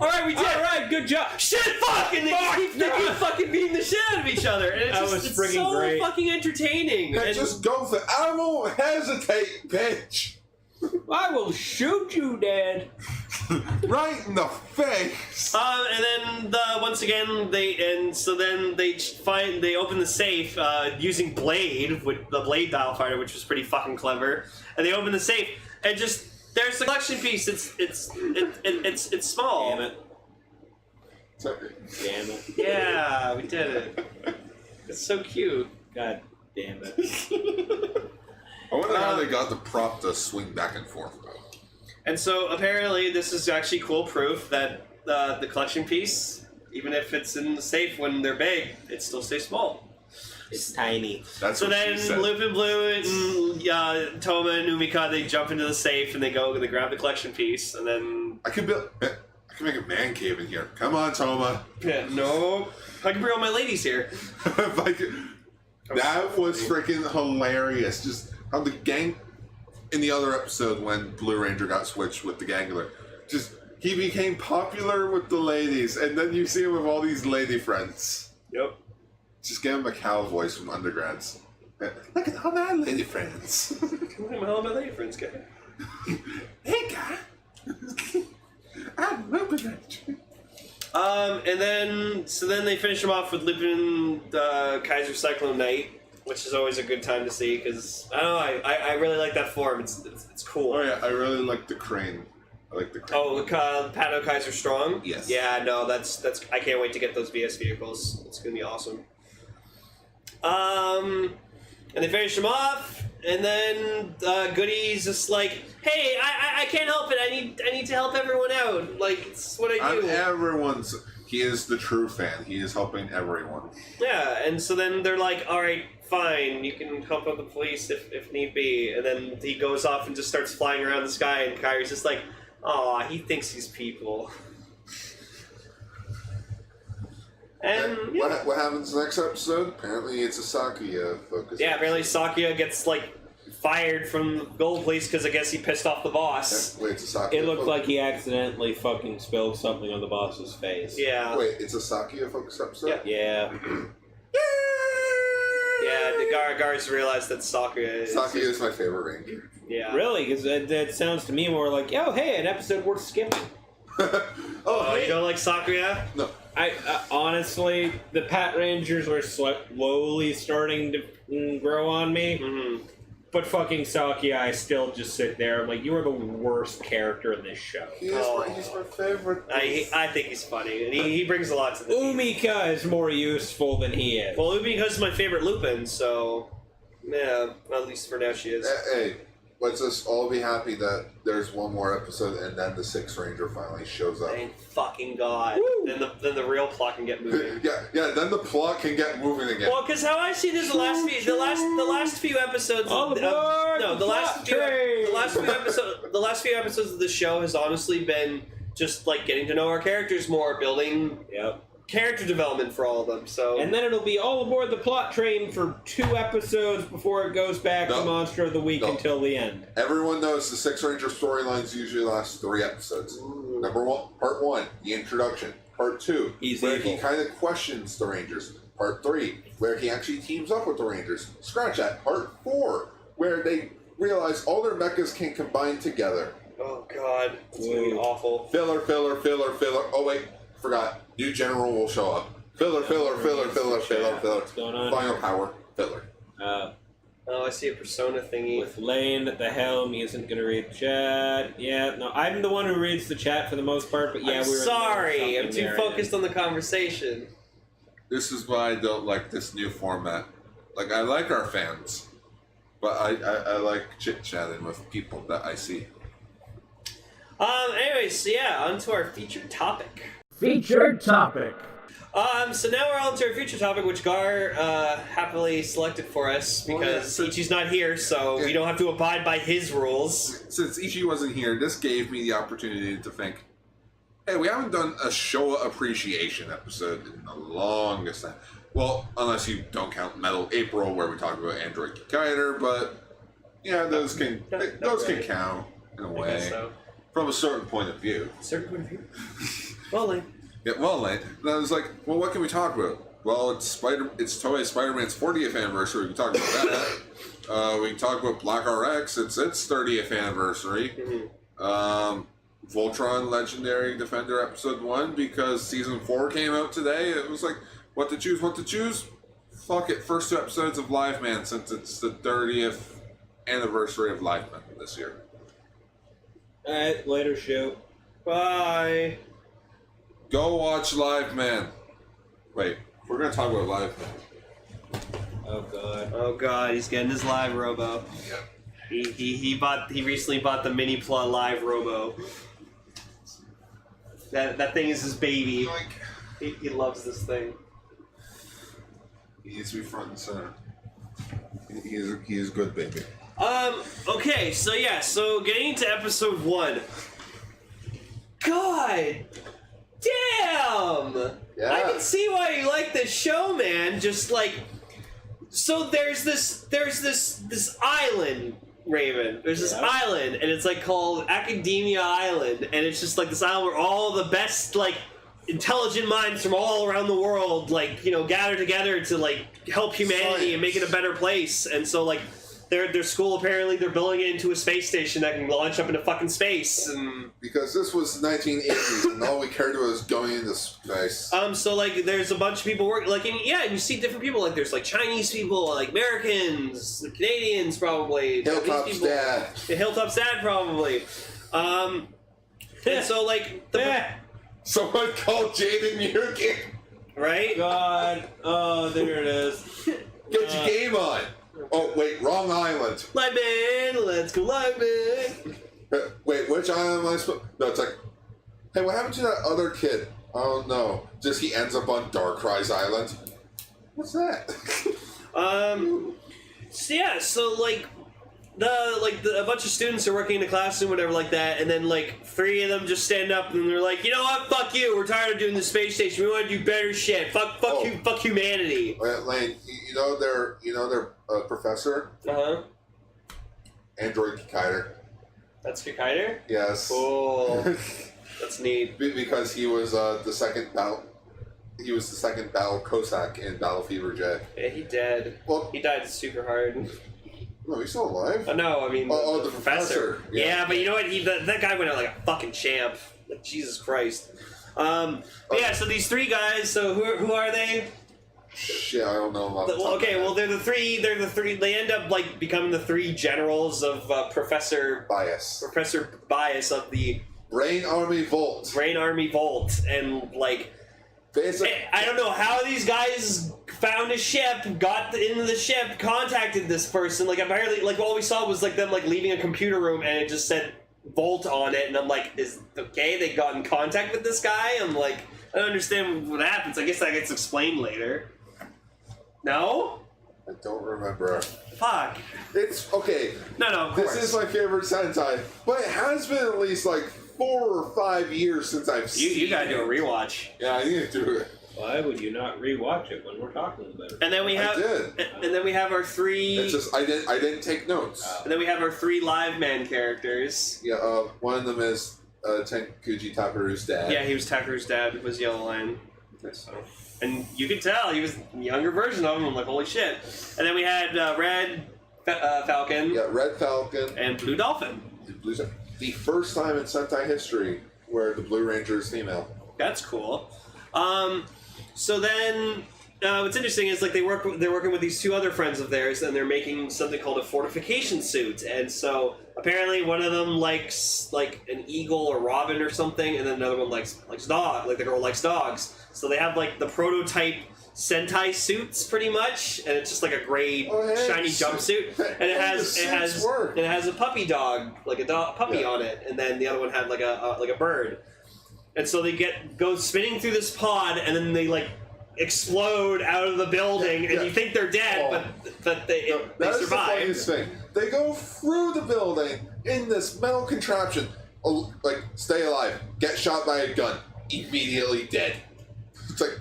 All right, we did. All right, good job. Shit, fuck! And they keep fucking beating the shit out of each other. And it's so great. fucking entertaining. And just go for I won't hesitate, bitch. I will shoot you, Dad. Right in the face. And then once again they open the safe using Blade with the Blade dial fighter, which was pretty fucking clever. And they open the safe and just there's the collection piece. It's small. Damn it. Damn it. Yeah, we did it. It's so cute. God damn it. I wonder how they got the prop to swing back and forth, though. And so apparently this is actually cool proof that the collection piece, even if it's in the safe when they're big, it still stays small. It's tiny. That's So what then she said. Lupin Blue and Toma and Umika, they jump into the safe and they grab the collection piece, and then... I can make a man cave in here. Come on, Toma. Yeah, no. I can bring all my ladies here. That was freaking hilarious. Just how the gang in the other episode when Blue Ranger got switched with the Gangler, just he became popular with the ladies, and then you see him with all these lady friends. Yep. Just give him a cow voice from undergrads. Look at all my lady friends. Look at all my lady friends, guy. Hey, guy. I'm Lupinranger. And then they finish him off with Lupin Kaiser Cyclone Knight, which is always a good time to see because I don't know, I really like that form. It's cool. Oh yeah, I really like the crane. I like the crane. Oh, Pato Kaiser Strong. Yes. Yeah, no, that's. I can't wait to get those VS vehicles. It's gonna be awesome. And they finish him off, and then Goody's just like, "Hey, I can't help it. I need to help everyone out. Like it's what I do." He is the true fan. He is helping everyone. Yeah, and so then they're like, "All right, fine. You can help out the police if need be." And then he goes off and just starts flying around the sky, and Kyrie's just like, "Aw, he thinks he's people." And what happens next episode? Apparently, it's a Sakuya focus. yeah, apparently Sakuya gets like fired from the gold police because I guess he pissed off the boss. Wait, it's a Sakuya. It looked like he accidentally fucking spilled something on the boss's face. Yeah. Wait, it's a Sakuya focus episode. Yeah. Yeah, the guards realized that Sakuya Sakuya is my favorite ranger. Yeah. Really? Because that sounds to me more like, oh, hey, an episode worth skipping. Oh, you don't like Sakuya? No. I honestly, the Patrangers are slowly starting to grow on me. Mm-hmm. But fucking Sakuya, I still just sit there. I'm like, you are the worst character in this show. He's my favorite. I think he's funny, and he brings a lot to the team. Umika is more useful than he is. Well, Umika is my favorite Lupin, so yeah, at least for now she is. Hey, let's just all be happy that there's one more episode, and then the Sixth Ranger finally shows up. Thank fucking God. Then the real plot can get moving. yeah. Then the plot can get moving again. Well, because how I see this, the last few episodes. All aboard no, the last few episodes of the show has honestly been just like getting to know our characters more, building character development for all of them. So And then it'll be all aboard the plot train for 2 episodes before it goes back to Monster of the Week until the end. Everyone knows the Sixth Ranger storylines usually last 3 episodes. Number 1, part 1, the introduction. Part 2, where he kind of questions the Rangers. Part 3, where he actually teams up with the Rangers. Scratch that. Part 4, where they realize all their mechas can combine together. oh God, it's gonna be awful. Filler. Oh wait, forgot. New general will show up. Filler. What's going on? Final power. Filler. Oh, I see a persona thingy. With Lane at the helm, he isn't going to read the chat. Yeah, no, I'm the one who reads the chat for the most part, but yeah, I'm sorry, I'm too focused on the conversation. This is why I don't like this new format. Like, I like our fans, but I like chit-chatting with people that I see. Anyways, so yeah, on to our featured topic. Featured topic. So now we're on to our featured topic, which Gar happily selected for us because Ichi's not here, so we don't have to abide by his rules. Since Ichi wasn't here, this gave me the opportunity to think, hey, we haven't done a Showa appreciation episode in the longest time. Well, unless you don't count Metal April, where we talk about Android Kaider, but Yeah, those can really. count in a I way guess so. from a certain point of view. Certain point of view. Well, like, Yeah, well, Lane. And I was like, well, what can we talk about? Well, it's Toei Spider-Man's 40th anniversary. We can talk about that. We can talk about Black RX. It's its 30th anniversary. Voltron Legendary Defender Episode 1, because Season 4 came out today. It was like, what to choose? Fuck it, first 2 episodes of Liveman, since it's the 30th anniversary of Liveman this year. Alright, later show. Bye. Go watch Liveman. Wait, we're gonna talk about Liveman. Oh god. oh god, he's getting his live robo. Yeah. He recently bought the Mini Pla Live Robo. That thing is his baby. He loves this thing. He needs to be front and center. He is good, baby. Okay, so getting into episode 1. God damn! Yeah. I can see why you like this show, man. Just like, so there's this island, Raven. There's this island, and it's like called Academia Island, and it's just like this island where all the best like intelligent minds from all around the world, like, you know, gather together to like help humanity and make it a better place. And so like their school, apparently they're building it into a space station that can launch up into fucking space. And Because this was the 1980s, and all we cared about was going into space. so like there's a bunch of people working, like, and you see different people, like there's like Chinese people, like Americans, Canadians probably, Hilltop's people, dad. Yeah, Hilltop's dad probably. And so like the Someone called Jaden Yuki. right? God. Oh, there it is. Get your game on. Oh, wait, wrong island. Liveman, let's go Liveman. Wait, which island am I supposed... No, it's like, hey, what happened to that other kid? Oh, no. Just he ends up on Darkrai's Island. What's that? So yeah, so like a bunch of students are working in a classroom, whatever, like that, and then like 3 of them just stand up and they're like, you know what, fuck you, we're tired of doing the space station, we want to do better shit, fuck you, fuck humanity. Wait, Lane, you know their professor? Uh-huh. Android Kaitou. That's Kaitou? Yes. Cool. That's neat. Because he was the second battle... He was the second Battle Cossack in Battle Fever J. Yeah, he dead. Well, He died super hard. no, he's still alive. Oh no, I mean the professor. Yeah, but you know what? That guy went out like a fucking champ. Like, Jesus Christ. But yeah, so these 3 guys. So who are they? Shit, I don't know about Well, okay, well they're the three. They end up like becoming the 3 generals of Professor Bias. Bias of the Brain Army Volt. Brain Army Volt, and like. Basic. I don't know how these guys found a ship, got into the ship, contacted this person. Like, apparently, like, all we saw was like them like leaving a computer room, and it just said Volt on it. And I'm like, is okay? They got in contact with this guy. I'm like, I don't understand what happens. I guess that gets explained later. No? I don't remember. Fuck. It's okay. No, of course. This is my favorite Sentai, but it has been at least like 4 or 5 years since I've seen it. You gotta do a rewatch. Yeah, I need to do it. Why would you not rewatch it when we're talking about it? And then we have, I did. and then we have our 3. It's just I didn't take notes. And then we have our 3 live man characters. Yeah, one of them is Tenkuji Takeru's dad. Yeah, he was Takeru's dad, was Yellow Line. So. And you could tell he was a younger version of him. I'm like, holy shit. And then we had Red Falcon. Yeah, Red Falcon. And Blue Dolphin. The first time in Sentai history where the Blue Ranger is female. That's cool. So then, what's interesting is like they're working with these 2 other friends of theirs, and they're making something called a fortification suit. And so apparently one of them likes like an eagle or robin or something, and then another one likes dog. Like the girl likes dogs. So they have like the prototype Sentai suits pretty much, and it's just like a gray shiny jumpsuit, and it has a puppy dog, like a puppy on it, and then the other one had like a bird. And so they go spinning through this pod, and then they like explode out of the building, and you think they're dead, but they survive. That is the funniest thing. They go through the building in this metal contraption, like stay alive, get shot by a gun, immediately dead. It's like,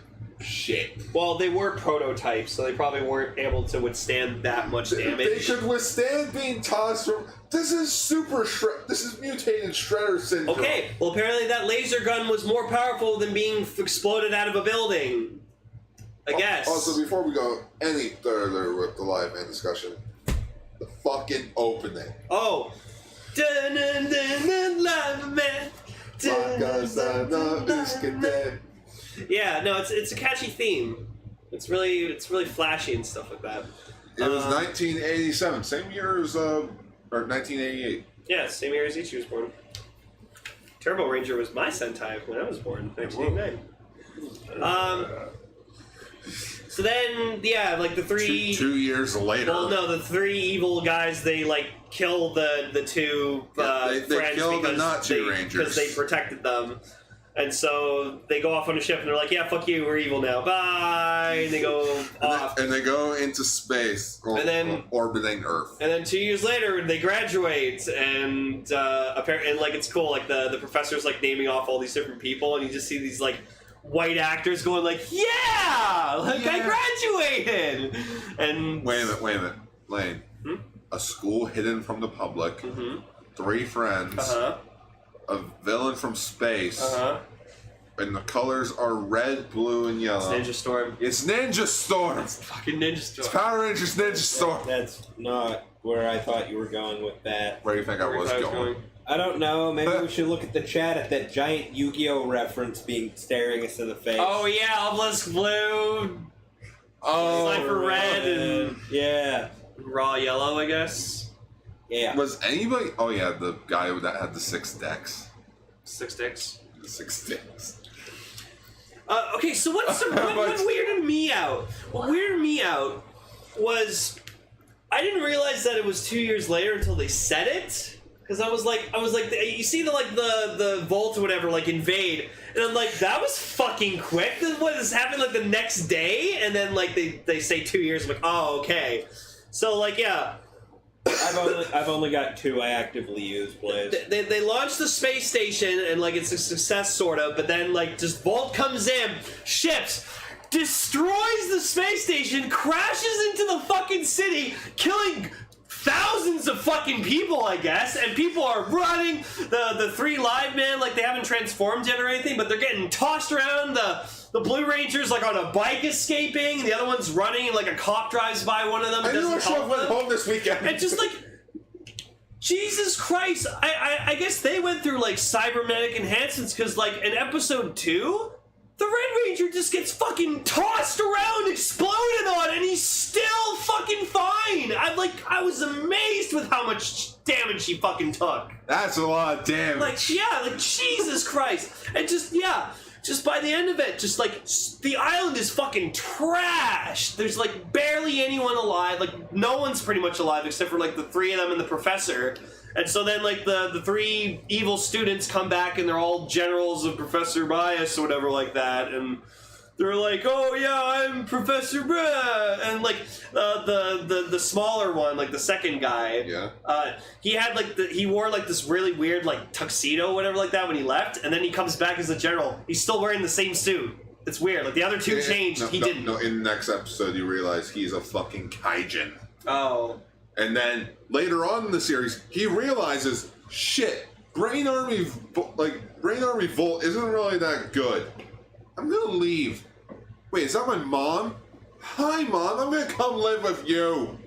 shit. Well, they were prototypes, so they probably weren't able to withstand that much damage. They could withstand being tossed from. This is This is mutated Shredder syndrome. Okay, well apparently that laser gun was more powerful than being exploded out of a building. I guess. Also, before we go any further with the Liveman discussion, the fucking opening. Oh. Liveman. Yeah, no, it's a catchy theme. It's really flashy and stuff like that. It was 1987, same year as or 1988. Yeah, same year as Ichi was born. Turbo Ranger was my Sentai when I was born, 1989. So then, yeah, like the three... Two years later. Well, no, the three evil guys, they, like, kill the two they friends kill the Nazi Rangers. because they protected them. And so they go off on a ship and they're like, yeah, fuck you, we're evil now. Bye! And they go off. And they go into space, orbiting Earth. And then 2 years later, they graduate, and apparently, like, it's cool. Like, the professor's, like, naming off all these different people, and you just see these, like, white actors going like, yeah! Like, yeah. I graduated! And... Wait a minute. Lane. A school hidden from the public. Three friends. A villain from space. And the colors are red, blue, and yellow. It's Ninja Storm. It's Ninja Storm! It's fucking Ninja Storm. It's Power Rangers Ninja Storm! That's not where I thought you were going with that. Where do you think I was going? I don't know. Maybe we should look at the chat at that giant Yu-Gi-Oh reference being staring us in the face. Oh yeah, Obelisk Blue. Cypher Red and yeah, Raw Yellow, I guess. Yeah. Was anybody? Oh yeah, the guy that had the 6 decks. 6 dicks. The 6 decks. Okay, so what weirded me out? What weirded me out was I didn't realize that it was 2 years later until they said it. Because I was like, you see the Volt or whatever, like, invade, and I'm like, that was fucking quick. What is happening, like, the next day? And then, like, they say 2 years, I'm like, oh, okay. So, like, yeah. I've only got 2 I actively use, Blaze. They launched the space station, and, like, it's a success, sort of, but then, like, just Volt comes in, ships, destroys the space station, crashes into the fucking city, killing thousands of fucking people, I guess, and people are running. The 3 Livemen, like, they haven't transformed yet or anything, but they're getting tossed around. The Blue Ranger's, like, on a bike escaping, the other one's running, and, like, a cop drives by one of them. I knew I should have went home this weekend. And just, like, Jesus Christ, I guess they went through, like, cybernetic enhancements, because, like, in episode 2... the Red Ranger just gets fucking tossed around, exploded on, and he's still fucking fine. I was amazed with how much damage he fucking took. That's a lot of damage. Like, yeah, like, Jesus Christ. And just by the end of it, just, like, the island is fucking trashed. There's, like, barely anyone alive. Like, no one's pretty much alive except for, like, the 3 of them and the professor. And so then, like, the 3 evil students come back and they're all generals of Professor Bias or whatever like that, and they're like, oh yeah, I'm Professor Bruh, and, like, the smaller one, like, the second guy, he had, like, he wore, like, this really weird, like, tuxedo or whatever like that when he left, and then he comes back as a general. He's still wearing the same suit. It's weird. Like, the other 2 changed, he didn't. No, in the next episode you realize he's a fucking kaijin. Oh. And then later on in the series, he realizes, shit, Green Army Volt isn't really that good. I'm gonna leave. Wait, is that my mom? Hi, Mom. I'm gonna come live with you.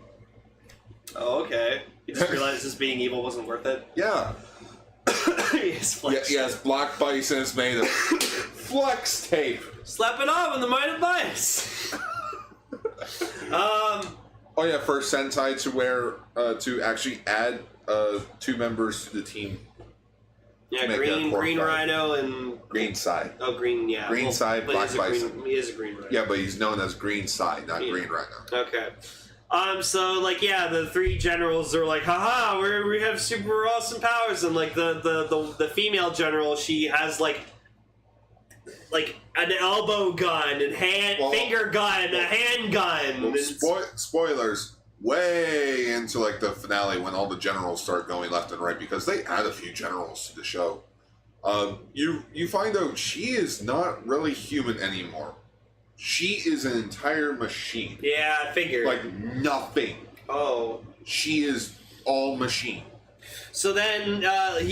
Oh, okay. He just realized being evil wasn't worth it. Yeah. Yes, Black Bison is made of flex tape. Slap it off in the Might of Bias. Oh yeah, for Sentai to wear to actually add 2 members to the team. Yeah, green Rhino and Green Side. Oh, green, yeah. Green Side, Black Bison. He is a green Rhino. Yeah, but he's known as Green Side, not Green Rhino. Okay. So, like, yeah, the 3 generals are like, haha, we have super awesome powers, and, like, the female general, she has, like an elbow gun and finger gun and a handgun. Well, spoilers way into, like, the finale when all the generals start going left and right, because they add a few generals to the show. You find out she is not really human anymore. She is an entire machine. Yeah, I figured. Like nothing. Oh. She is all machine. So then they're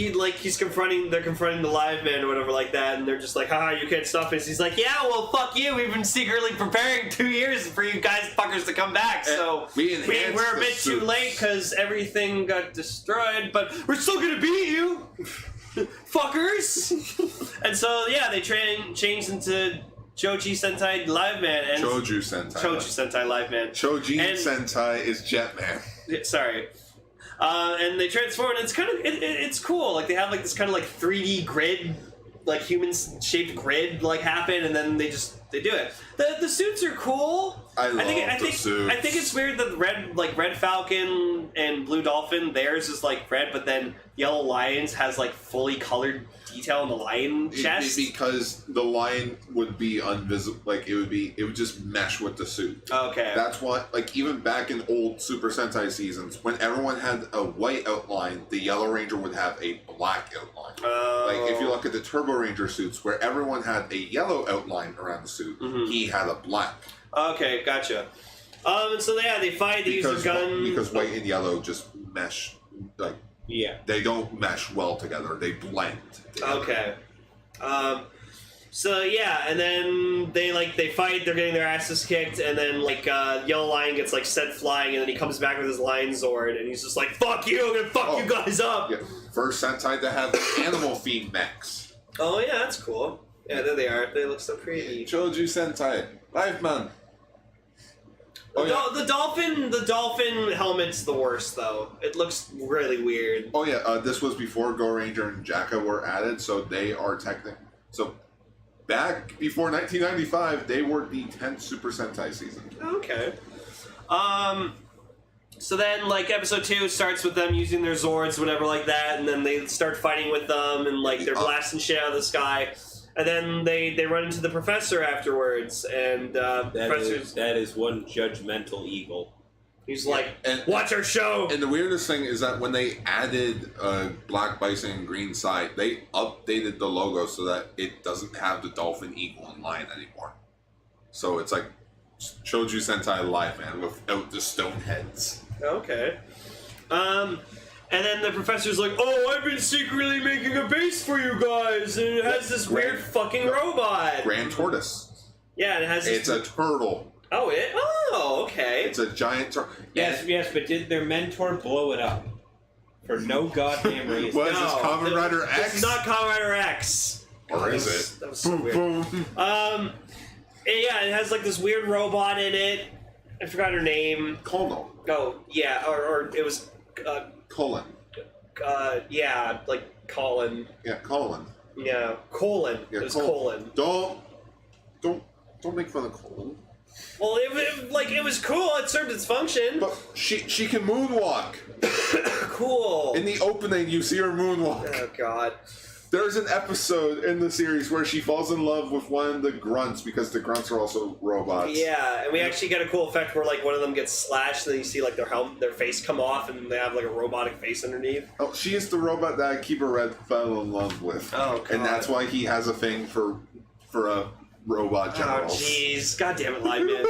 confronting the Liveman or whatever like that, and they're just like, haha, you can't stop us. He's like, yeah, well, fuck you. We've been secretly preparing 2 years for you guys fuckers to come back. So we're a bit too late because everything got destroyed, but we're still gonna beat you, fuckers. And so yeah, they change into Choujuu Sentai Liveman and Choujuu Sentai. Choujuu Sentai Liveman. Choujuu Sentai is Jetman. Sorry. And they transform, and it's kind of it's cool. Like they have like this kind of like 3D grid, like human shaped grid like happen, and then they do it. The suits are cool. I think the suits. I think it's weird that Red Falcon and Blue Dolphin, theirs is like red, but then Yellow Lion's has like fully colored detail on the lion chest. Because the lion would be invisible, like it would just mesh with the suit. Okay. That's what, like even back in old Super Sentai seasons, when everyone had a white outline, the Yellow Ranger would have a black outline. Like if you look at the Turbo Ranger suits, where everyone had a yellow outline around the suit, he had a black. Okay, gotcha. And so they fight. They use a gun because white and yellow just mesh. Like they don't mesh well together. They blend together. Okay. So yeah, and then they fight. They're getting their asses kicked, and then Yellow Lion gets sent flying, and then he comes back with his Lion Zord, and he's just like, "Fuck you! I'm gonna fuck you guys up." Yeah. First Sentai to have animal themed mechs. Oh yeah, that's cool. Yeah, there they are. They look so pretty. Choujuu Sentai Liveman. The dolphin helmet's the worst though. It looks really weird. Oh yeah, this was before Go Ranger and Jacka were added, so they are technically back before 1995. They were the 10th Super Sentai season. Okay. So then episode 2 starts with them using their Zords, whatever like that, and then they start fighting with them, and they're blasting shit out of the sky. And then they run into the professor afterwards, and that is one judgmental eagle. He's watch our show! And the weirdest thing is that when they added Black Bison and Green Side, they updated the logo so that it doesn't have the dolphin, eagle, and lion anymore. So it's like Choujuu Sentai Liveman without the stone heads. Okay. And then the professor's like, "Oh, I've been secretly making a base for you guys, and it has this weird fucking robot." Grand Tortoise. Yeah, and it has this... It's a turtle. Oh, okay. It's a giant turtle. Yes, but did their mentor blow it up? For no goddamn reason. What is this, Kamen Rider X? It's not Kamen Rider X. Or is it? That was so weird. Boom. Yeah, it has this weird robot in it. I forgot her name. Kono. Oh, yeah, or it was... Colin. Yeah, Colin. Yeah, Colin. Yeah, Colin. Yeah, it was Colin. Don't make fun of Colin. Well, it was cool. It served its function. But she can moonwalk. Cool. In the opening, you see her moonwalk. Oh God. There's an episode in the series where she falls in love with one of the grunts because the grunts are also robots. Yeah, and we actually get a cool effect where one of them gets slashed and then you see their face come off and they have a robotic face underneath. Oh, she is the robot that Keeper Red fell in love with. Oh God. And that's why he has a thing for a robot generals. Oh jeez, God damn it, Liveman.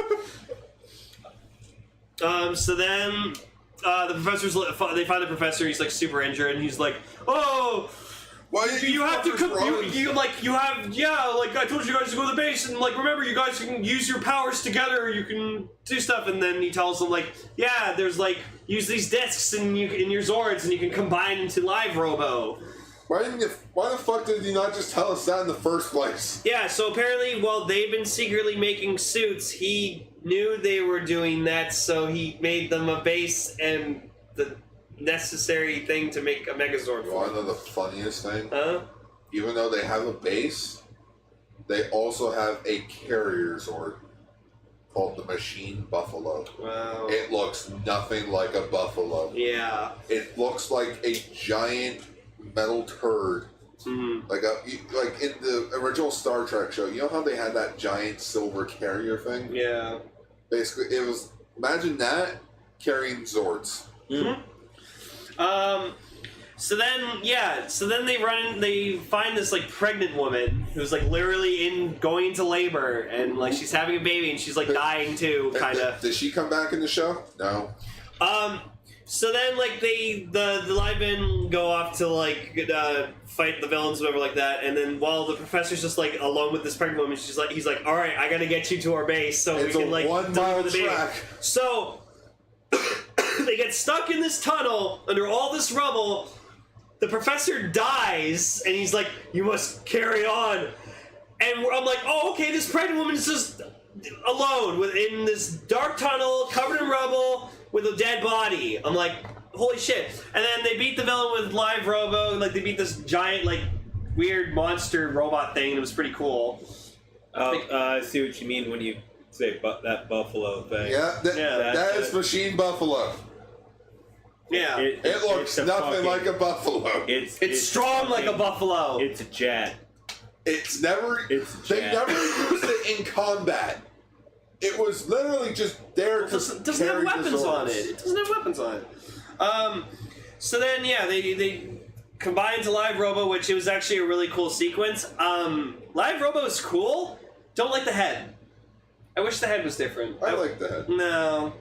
So then the professor's they find the professor. He's super injured and he's like, "Oh, why did you have to come? I told you guys to go to the base and remember, you guys can use your powers together. You can do stuff." And then he tells them "Yeah, there's use these discs in your Zords and you can combine into Live Robo." Why the fuck did you not just tell us that in the first place? Yeah, so apparently, while they've been secretly making suits, he knew they were doing that, so he made them a base and the necessary thing to make a Megazord for. Want to know the funniest thing? Huh? Even though they have a base, they also have a carrier Zord called the Machine Buffalo. Wow. It looks nothing like a buffalo. Yeah. It looks like a giant metal turd. Mm-hmm. Like in the original Star Trek show, you know how they had that giant silver carrier thing? Yeah. Basically, it was, imagine that carrying Zords. Mm-hmm. So then they find this like pregnant woman who's like literally going into labor, and like she's having a baby, and she's like dying too, kind of. Did she come back in the show? No. So then like the Livemen go off to like fight the villains, whatever like that, and then while the professor's just like alone with this pregnant woman, he's like, all right, I gotta get you to our base so It's we can a like 1 deliver mile the baby. track. So they get stuck in this tunnel under all this rubble. The professor dies, and he's like, you must carry on. And I'm like, oh, okay, this pregnant woman is just alone in this dark tunnel, covered in rubble, with a dead body. I'm like, holy shit. And then they beat the villain with live robo, like they beat this giant, like, weird monster robot thing, and it was pretty cool. I see what you mean when you say that buffalo thing. Yeah, that is Machine Buffalo. Yeah. It looks nothing like a buffalo. It's strong like a buffalo. It's a jet. They never used it in combat. It was literally just there to It doesn't have weapons on it. It doesn't have weapons on it. So then, yeah, they combined to Live Robo, which it was actually a really cool sequence. Live Robo is cool. Don't like the head. I wish the head was different. I like the head. No.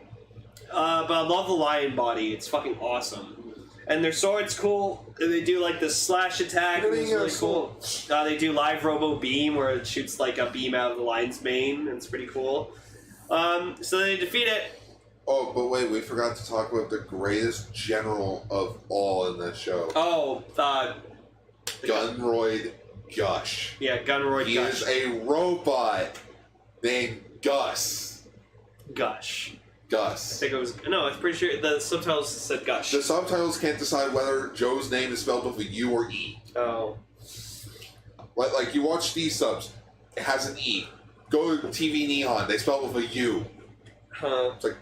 But I love the lion body. It's fucking awesome. And their sword's cool. They do like the slash attack. It's really cool. They do Live Robo Beam, where it shoots like a beam out of the lion's mane. And it's pretty cool. So they defeat it. Oh, but wait, we forgot to talk about the greatest general of all in this show. Oh, Gunroid Gush. Yeah, Gunroid Gush. He is a robot named Gus. Gush. Gus. I think it was... No, I'm pretty sure the subtitles said Gush. The subtitles can't decide whether Joe's name is spelled with a U or E. Oh. Like you watch these subs, it has an E. Go to TV Neon, they spell it with a U. Huh. It's like...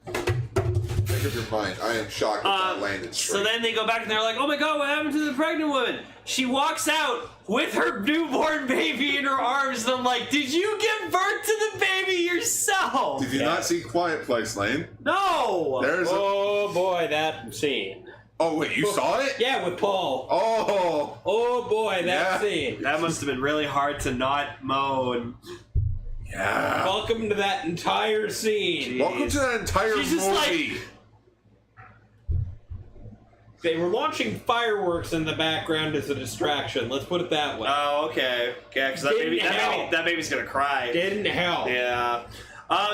Think of your mind. I am shocked that landed straight. So then they go back and they're like, oh my god, what happened to the pregnant woman? She walks out with her newborn baby in her arms, and I'm like, did you give birth to the baby yourself? Did you not see Quiet Place Lane? No! Oh boy, that scene. Oh wait, you saw it? Yeah, with Paul. Oh boy, that scene. That must have been really hard to not moan. Yeah. Welcome to that entire scene. Welcome to that entire She's just movie. They were launching fireworks in the background as a distraction. Let's put it that way. Oh, okay. Yeah, because that baby's gonna cry. Didn't help. Yeah.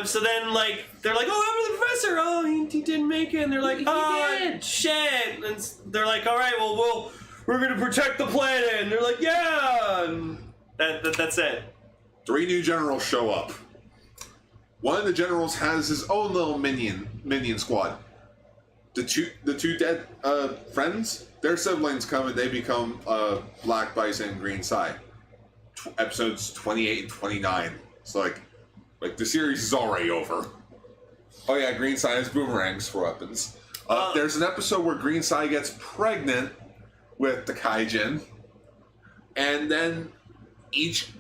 So then, like, they're like, oh, what happened to the professor? Oh, he didn't make it. And they're like, oh, shit. And they're like, all right, well, we're going to protect the planet. And they're like, yeah. And that's it. 3 new generals show up. One of the generals has his own little minion squad. The two dead friends, their siblings come and they become Black Bison and Green Sai. Episodes 28 and 29. So like the series is already over. Oh yeah, Green Sai has boomerangs for weapons. There's an episode where Green Sai gets pregnant with the Kaijin, and then each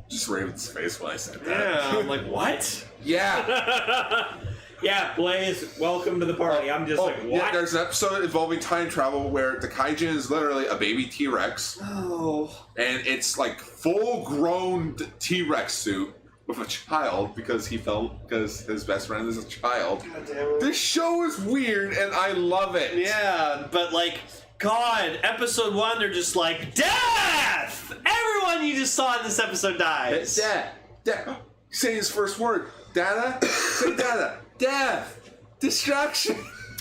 just Raven's face when I said that. Yeah, I'm like, what? Yeah. Yeah, Blaze, welcome to the party. I'm just like, what? Yeah, there's an episode involving time travel where the Kaijin is literally a baby T-Rex. Oh. And it's like full-grown T-Rex suit with a child because his best friend is a child. God damn it. This show is weird and I love it. Yeah, but like, God, episode 1, they're just like, death! Everyone you just saw in this episode dies. Dad. Say his first word. Dada? Say dada. Death. Destruction.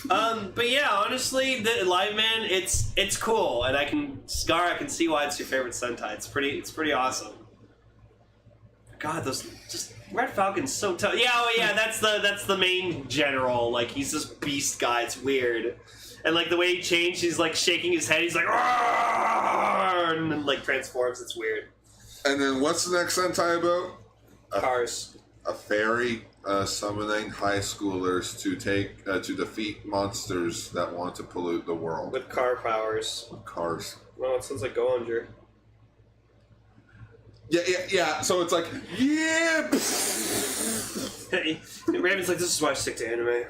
But yeah, honestly, the Liveman, it's cool, and I can see why it's your favorite Sentai. It's pretty awesome. God, those just Red Falcon's so tough. Yeah, oh yeah, that's the main general. Like he's this beast guy. It's weird, and like the way he changed, he's like shaking his head. He's like, "Arr!" and then like transforms. It's weird. And then what's the next Sentai about? Cars. A fairy summoning high schoolers to defeat monsters that want to pollute the world. With car powers. With cars. Well, it sounds like Goanger. Yeah. So it's like, yeah. Raven's like, this is why I stick to anime.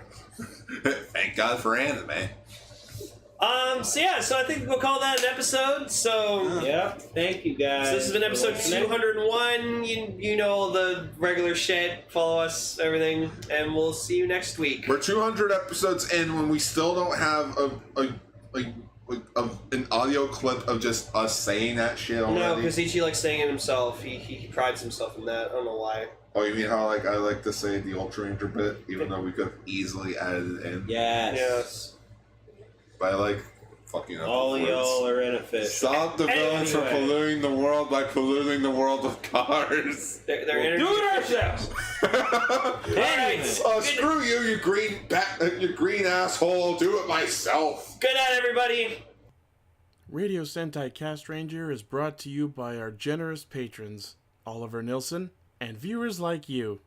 Thank God for anime. So I think we'll call that an episode. So Yep. Thank you guys. So this has been episode for listening. 201. You know all the regular shit. Follow us, everything, and we'll see you next week. We're 200 episodes in when we still don't have an audio clip of just us saying that shit already. No, because Ichi likes saying it himself. He prides himself in that. I don't know why. Oh, you mean how I like to say the Ultranger bit, even though we could have easily added it in. Yes. But I like fucking up All the words. y'all are inefficient. Stop the villains from Anyway. polluting the world by polluting the world with cars. They're energy. Do it ourselves. Anyway. Screw you, you green asshole. Do it myself. Good night, everybody. Radio Sentai Castranger is brought to you by our generous patrons, Oliver Nilsson, and viewers like you.